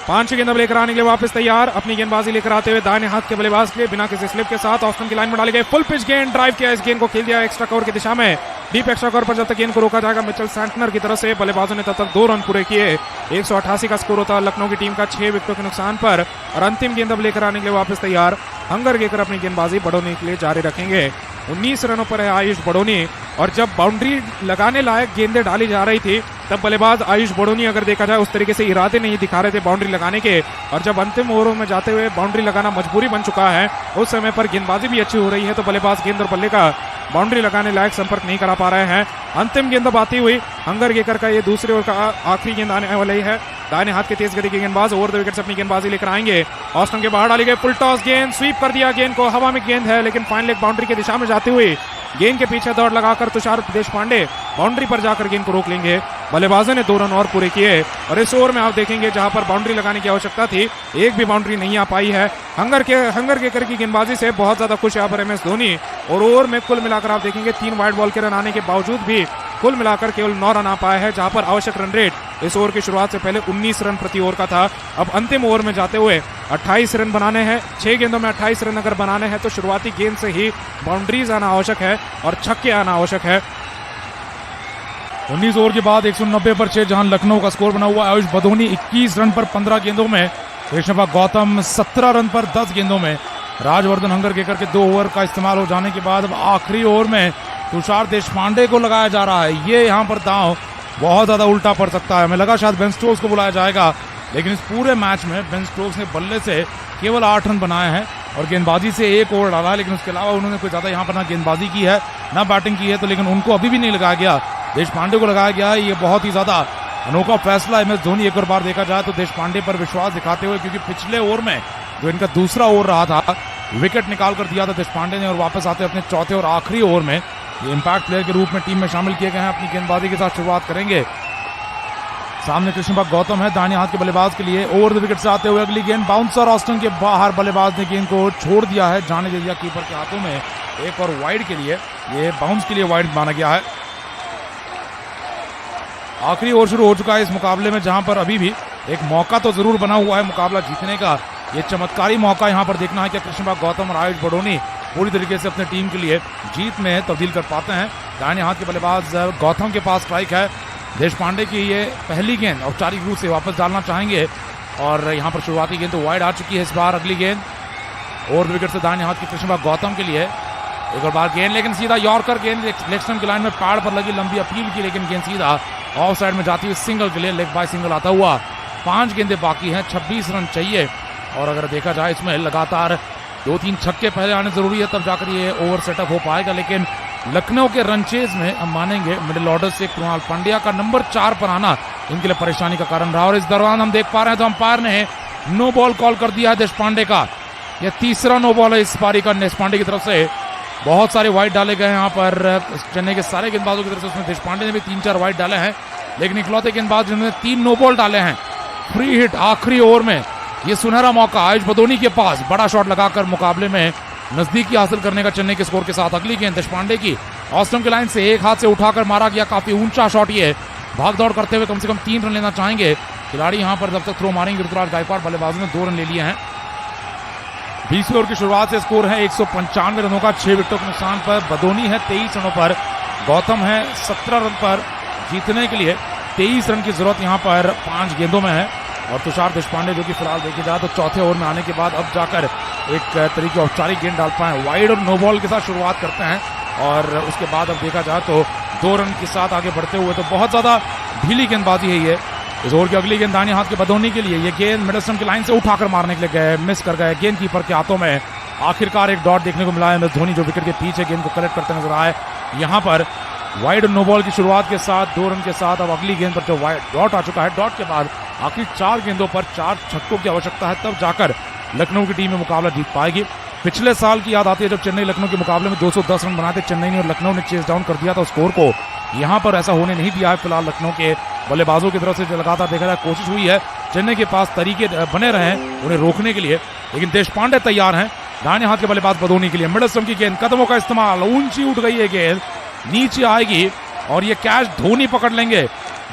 5 गेंद लेकर आने के लिए वापस तैयार। अपनी गेंदबाजी लेकर आते हुए दाहिने हाथ के बल्लेबाज के लिए बिना किसी स्लिप के साथ ऑस्टन की लाइन में डाली गई फुल पिच गेंद। ड्राइव किया, इस गेंद को खेल दिया एक्स्ट्रा कवर की दिशा में। डीप एक्स्ट्रा कवर पर जब तक गेंद को रोका जाएगा मिचेल सैंटनर की तरफ से, बल्लेबाजों ने तब तक 2 रन पूरे किए। 188 का स्कोर होता है लखनऊ की टीम का 6 विकेटों के नुकसान पर और अंतिम गेंद अब लेकर आने के लिए वापस तैयार हंगर गेकर अपनी गेंदबाजी बड़ोनी के लिए जारी रखेंगे। 19 रनों पर है आयुष बड़ोनी और जब बाउंड्री लगाने लायक गेंदें डाली जा रही थी तब बल्लेबाज आयुष बड़ोनी अगर देखा जाए उस तरीके से इरादे नहीं दिखा रहे थे बाउंड्री लगाने के, और जब अंतिम ओवरों में जाते हुए बाउंड्री लगाना मजबूरी बन चुका है, उस समय पर गेंदबाजी भी अच्छी हो रही है तो बल्लेबाज गेंद और बल्ले का बाउंड्री लगाने लायक संपर्क नहीं करा पा रहे हैं। अंतिम गेंद अब आती हुई हंगर गेकर का ये दूसरे ओवर का आखिरी गेंद आने वाली है। दाहिने हाथ के तेज गति के गेंदबाज ओवर द विकेट से अपनी गेंदबाजी लेकर आएंगे। ऑस्टन के बाहर डाली गई फुल टॉस गेंद, स्वीप कर दिया गेंद को, हवा में गेंद है लेकिन फाइन लेग बाउंड्री की दिशा में जाती हुई गेंद के पीछे दौड़ लगाकर तुषार देशपांडे बाउंड्री पर जाकर गेंद को रोक लेंगे। बल्लेबाजों ने 2 रन और पूरे किए और इस ओवर में आप देखेंगे जहां पर बाउंड्री लगाने की आवश्यकता थी एक भी बाउंड्री नहीं आ पाई है। हंगर गेकर की गेंदबाजी से बहुत ज्यादा खुश यहाँ पर MS धोनी और ओवर में कुल मिलाकर आप देखेंगे 3 वाइड बॉल के रन आने के बावजूद भी कुल मिलाकर केवल 9 रन आ पाए हैं, जहां पर आवश्यक रन रेट इस ओवर की शुरुआत से पहले 19 रन प्रति ओवर का था। अब अंतिम ओवर में जाते हुए 28 रन बनाने हैं, 6 गेंदों में 28 रन अगर बनाने हैं तो शुरुआती गेंद से ही बाउंड्रीज आना आवश्यक है और छक्के आना आवश्यक है। 19 ओवर के बाद 190 पर 6 जहां लखनऊ का स्कोर बना हुआ है। आयुष बड़ोनी 21 रन पर 15 गेंदों में, कृष्णा गौतम 17 रन पर 10 गेंदों में। राजवर्धन हंगर गेकर के 2 ओवर का इस्तेमाल हो जाने के बाद अब आखिरी ओवर में तुषार देशपांडे को लगाया जा रहा है। ये यहाँ पर दांव बहुत ज्यादा उल्टा पड़ सकता है। हमें लगा शायद बेन स्टोक्स को बुलाया जाएगा, लेकिन इस पूरे मैच में बेन स्टोक्स ने बल्ले से केवल 8 रन बनाए हैं और गेंदबाजी से 1 ओवर डाला है, लेकिन उसके अलावा उन्होंने कोई ज्यादा यहाँ पर ना गेंदबाजी की है ना बैटिंग की है, तो लेकिन उनको अभी भी नहीं लगाया गया, देशपांडे को लगाया गया है। ये बहुत ही ज्यादा अनोखा फैसला MS धोनी एक और बार देखा जाए तो देशपांडे पर विश्वास दिखाते हुए, क्योंकि पिछले ओवर में जो इनका दूसरा ओवर रहा था विकेट निकाल कर दिया था देशपांडे ने और वापस आते अपने चौथे और आखिरी ओवर में ये इंपैक्ट प्लेयर के रूप में टीम में शामिल किए गए हैं। अपनी गेंदबाजी के साथ शुरुआत करेंगे। सामने कृष्णपाल गौतम है दाहिने हाथ के बल्लेबाज के लिए। ओवर द विकेट से आते हुए अगली गेंद बाउंसर ऑस्टन के बाहर, बल्लेबाज ने गेंद को छोड़ दिया है, जाने दे दिया कीपर के हाथों में। एक और वाइड के लिए, ये बाउंस के लिए वाइड माना गया है। आखिरी ओवर शुरू हो चुका है इस मुकाबले में, जहां पर अभी भी एक मौका तो जरूर बना हुआ है मुकाबला जीतने का। ये चमत्कारी मौका यहां पर देखना है कि कृष्णपाल गौतम और आयुष बडोनी पूरी तरीके से अपने टीम के लिए जीत में तब्दील कर पाते हैं। दाहिने हाथ के बल्लेबाज गौतम के पास स्ट्राइक है। देशपांडे की ये पहली गेंद औपचारिक रूप से वापस डालना चाहेंगे और यहाँ पर शुरुआती गेंद तो वाइड आ चुकी है। इस बार अगली गेंद ओवर विकेट से दाहिने हाथ के कृष्णपाल गौतम के लिए। एक और बार गेंद, लेकिन सीधा यॉर्कर गेंद लेग स्टंप की लाइन में पैड पर लगी, लंबी अपील की, लेकिन गेंद सीधा ऑफ साइड में जाती हुई सिंगल के लिए, लेग बाय सिंगल आता हुआ। 5 गेंदें बाकी हैं, 26 रन चाहिए और अगर देखा जाए इसमें लगातार 2-3 छक्के पहले आने जरूरी है, तब जाकर ये ओवर सेटअप हो पाएगा। लेकिन लखनऊ के रनचेज में हम मानेंगे मिडिल ऑर्डर से कृणाल पांड्या का नंबर 4 पर आना इनके लिए परेशानी का कारण रहा। और इस दौरान हम देख पा रहे हैं तो अंपायर ने नो बॉल कॉल कर दिया है देशपांडे का। यह तीसरा नो बॉल है इस पारी का देशपांडे की तरफ से। बहुत सारे वाइड डाले गए हैं यहाँ पर चेन्नई के सारे गेंदबाजों की तरफ से। उसमें देशपांडे ने भी 3-4 वाइड डाले हैं, लेकिन इकलौते गेंदबाज जिन्होंने 3 नो बॉल डाले हैं। फ्री हिट आखिरी ओवर में ये सुनहरा मौका आयुष बडोनी के पास, बड़ा शॉट लगाकर मुकाबले में नजदीकी हासिल करने का चेन्नई के स्कोर के साथ। अगली गेंद देशपांडे की ऑस्टन की लाइन से एक हाथ से उठाकर मारा गया, काफी ऊंचा शॉट। ये भाग दौड़ करते हुए कम से कम 3 रन लेना चाहेंगे खिलाड़ी यहाँ पर। जब तक थ्रो मारेंगे ऋतुराज गायकवाड़, बल्लेबाजों ने 2 रन ले लिए हैं। 20वें ओवर की शुरुआत से स्कोर है 195 रनों का, 6 विकेटों के नुकसान पर। बडोनी है 23 रनों पर, गौतम है 17 रन पर। जीतने के लिए 23 रन की जरूरत यहाँ पर 5 गेंदों में है। और तुषार देशपांडे जो कि फिलहाल देखे जाए तो चौथे ओवर में आने के बाद अब जाकर एक तरीके औपचारिक गेंद डाल पाए। वाइड और नो बॉल के साथ शुरुआत करते हैं और उसके बाद अब देखा जाए तो 2 रन के साथ आगे बढ़ते हुए तो बहुत ज्यादा ढीली गेंदबाजी है ये। इस ओवर की अगली गेंद दाहिने हाथ के बडोनी के लिए। ये गेंद मिडल स्टंप की लाइन से उठाकर मारने के लिए गए, मिस कर गए गेंद कीपर के हाथों में। आखिरकार एक डॉट देखने को मिला है। धोनी जो विकेट के पीछे गेंद को कलेक्ट करते नजर आए। यहाँ पर वाइड नो बॉल की शुरुआत के साथ 2 रन के साथ अब अगली गेंद पर जो वाइड डॉट आ चुका है, डॉट के बाद आखिरी 4 गेंदों पर 4 छक्कों की आवश्यकता है, तब जाकर लखनऊ की टीम में मुकाबला जीत पाएगी। पिछले साल की याद आती है जब चेन्नई लखनऊ के मुकाबले में 210 रन बनाते चेन्नई ने और लखनऊ ने चेस डाउन कर दिया था स्कोर को। यहाँ पर ऐसा होने नहीं दिया है। फिलहाल लखनऊ के बल्लेबाजों की तरफ से लगातार देखा जाए कोशिश हुई है, चेन्नई के पास तरीके बने रहे हैं उन्हें रोकने के लिए, लेकिन देशपांडे तैयार हैं दाहिने हाथ के बल्लेबाज बडोनी के लिए। मिडल स्टंप की गेंद, कदमों का इस्तेमाल, ऊंची उठ गई है गेंद, नीचे आएगी और ये कैच धोनी पकड़ लेंगे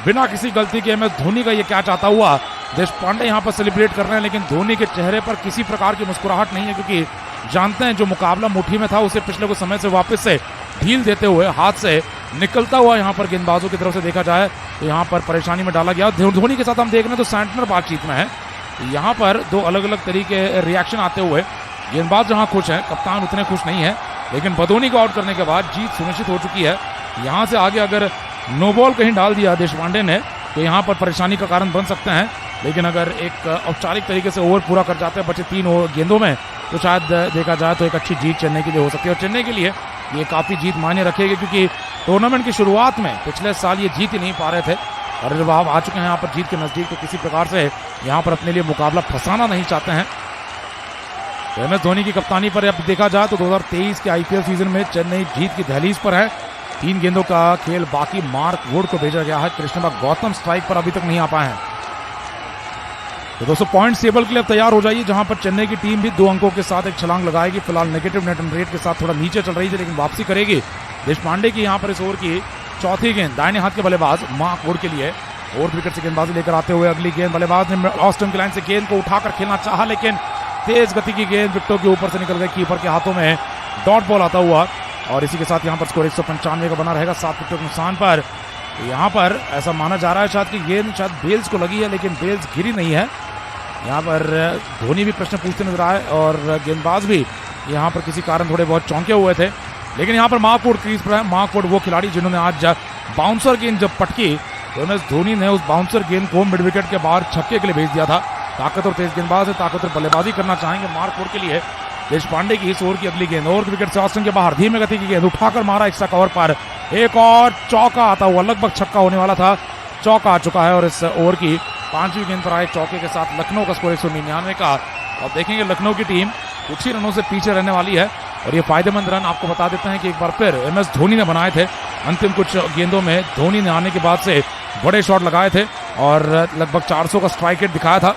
बिना किसी गलती के। में धोनी का ये कैच आता हुआ देशपांडे यहाँ पर सेलिब्रेट कर रहे हैं, लेकिन धोनी के चेहरे पर किसी प्रकार की मुस्कुराहट नहीं है, क्योंकि जानते हैं जो मुकाबला मुट्ठी में था उसे पिछले कुछ समय से वापस से ढील देते हुए हाथ से निकलता हुआ यहाँ पर गेंदबाजों की तरफ से देखा जाए तो यहाँ पर परेशानी में डाला गया। धोनी के साथ हम देख रहे हैं तो सैंटनर बातचीत में है। यहाँ पर 2 अलग अलग तरीके रिएक्शन आते हुए गेंदबाज जहाँ खुश हैं, कप्तान उतने खुश नहीं है, लेकिन बडोनी को आउट करने के बाद जीत सुनिश्चित हो चुकी है। यहाँ से आगे अगर नो बॉल कहीं डाल दिया देशपांडे ने तो यहाँ पर परेशानी का कारण बन सकते हैं, लेकिन अगर एक औपचारिक तरीके से ओवर पूरा कर जाते हैं बचे 3 गेंदों में तो शायद देखा जाए तो एक अच्छी जीत चेन्नई के लिए हो सकती है। और चेन्नई के लिए ये काफ़ी जीत मायने रखेगी, क्योंकि टूर्नामेंट की शुरुआत में पिछले साल ये जीत ही नहीं पा रहे थे और जब आप आ चुके हैं यहाँ पर जीत के नज़दीक तो किसी प्रकार से यहाँ पर अपने लिए मुकाबला फंसाना नहीं चाहते हैं। MS धोनी की कप्तानी पर अब देखा जाए तो 2023 के IPL सीजन में चेन्नई जीत की दहलीज पर है। 3 गेंदों का खेल बाकी, मार्क वुड को भेजा गया है। कृष्णपाल गौतम स्ट्राइक पर अभी तक नहीं आ पाए हैं। तो दोस्तों पॉइंट टेबल के लिए तैयार हो जाइए, जहां पर चेन्नई की टीम भी 2 अंकों के साथ एक छलांग लगाएगी। फिलहाल नेगेटिव नेट रन रेट के साथ थोड़ा नीचे चल रही है, लेकिन वापसी करेगी। देशपांडे की यहाँ पर इस ओवर की चौथी गेंद दाहिने हाथ के बल्लेबाज मार्क वुड के लिए। ओवर विकेट से गेंदबाजी लेकर आते हुए अगली गेंद बल्लेबाज ने ऑस्टन की लाइन से गेंद को उठाकर खेलना चाहा, लेकिन तेज गति की गेंद विकेटों के ऊपर से निकल गई, कीपर के हाथों में डॉट बॉल आता हुआ। और इसी के साथ यहाँ पर स्कोर 195 का बना रहेगा 7 विकेटों के नुकसान पर। यहाँ पर ऐसा माना जा रहा है शायद कि गेंद शायद बेल्स को लगी है, लेकिन बेल्स गिरी नहीं है। यहाँ पर धोनी भी प्रश्न पूछते नजर आए और गेंदबाज भी यहाँ पर किसी कारण थोड़े बहुत चौंके हुए थे, लेकिन यहाँ पर मार्क वुड क्रीज पर है। मार्क वुड वो खिलाड़ी जिन्होंने आज बाउंसर गेंद जब पटकी तो MS धोनी ने उस बाउंसर गेंद को मिड विकेट के बाहर छक्के के लिए भेज दिया था। ताकतवर तेज गेंदबाज है, ताकतवर बल्लेबाजी करना चाहेंगे मार्क वुड के लिए। देशपांडे की इस ओवर की अगली गेंद, ओवर विकेट से ऑस्टन के बाहर धीमे गति की गेंद उठाकर मारा एक्स्ट्रा कवर पर, एक और चौका आता हुआ, लगभग छक्का होने वाला था, चौका आ चुका है। और इस ओवर की 5वीं गेंद पर आए चौके के साथ लखनऊ का स्कोर 199 का। अब देखेंगे लखनऊ की टीम कुछ ही रनों से पीछे रहने वाली है। और ये फायदेमंद रन आपको बता देते हैं कि एक बार फिर MS धोनी ने बनाए थे। अंतिम कुछ गेंदों में धोनी ने आने के बाद से बड़े शॉट लगाए थे और लगभग 400 का स्ट्राइक रेट दिखाया था।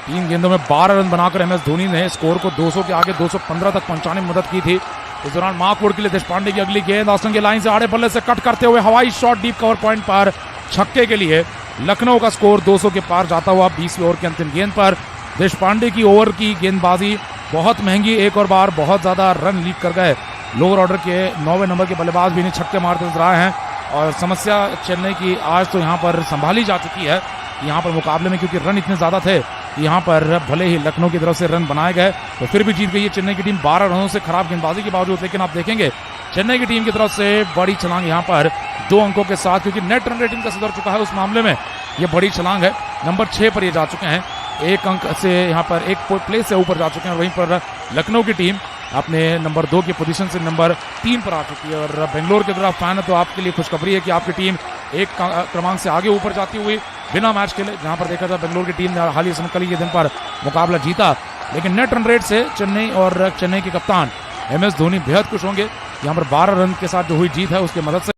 3 गेंदों में 12 रन बनाकर MS धोनी ने स्कोर को 200 के आगे 215 तक पहुंचाने में मदद की थी। इस दौरान मार्कवुड के लिए देशपांडे की अगली गेंद ऑस्टन के लाइन से आड़े बल्ले से कट करते हुए हवाई शॉट डीप कवर पॉइंट पर छक्के के लिए लखनऊ का स्कोर 200 के पार जाता हुआ 20वें ओवर की अंतिम गेंद पर। देशपांडे की ओवर की गेंदबाजी बहुत महंगी, एक और बार बहुत ज्यादा रन लीक कर गए। लोअर ऑर्डर के 9वें नंबर के बल्लेबाज भी इन्हें छक्के मारते नजर आए हैं और समस्या चेन्नई की आज तो यहाँ पर संभाली जा चुकी है। यहाँ पर मुकाबले में क्योंकि रन इतने ज्यादा थे, यहाँ पर भले ही लखनऊ की तरफ से रन बनाए गए तो फिर भी जीत गई है चेन्नई की टीम 12 रनों से खराब गेंदबाजी के बावजूद। लेकिन आप देखेंगे चेन्नई की टीम की तरफ से बड़ी छलांग यहाँ पर 2 अंकों के साथ, क्योंकि नेट रन रेटिंग का सुधर चुका है उस मामले में ये बड़ी छलांग है। नंबर 6 पर ये जा चुके हैं, 1 अंक से यहाँ पर 1 प्लेस से ऊपर जा चुके हैं। वहीं पर लखनऊ की टीम अपने नंबर 2 की पोजीशन से नंबर 3 पर आ चुकी है। और बेंगलोर के अगर आप फैन है तो आपके लिए खुशखबरी है कि आपकी टीम 1 क्रमांक से आगे ऊपर जाती हुई बिना मैच खेले, जहां पर देखा जाए बेंगलोर की टीम ने हाल ही समय कल के दिन पर मुकाबला जीता। लेकिन नेट रन रेट से चेन्नई और चेन्नई के कप्तान MS धोनी बेहद खुश होंगे। यहाँ पर 12 रन के साथ जो हुई जीत है उसकी मदद से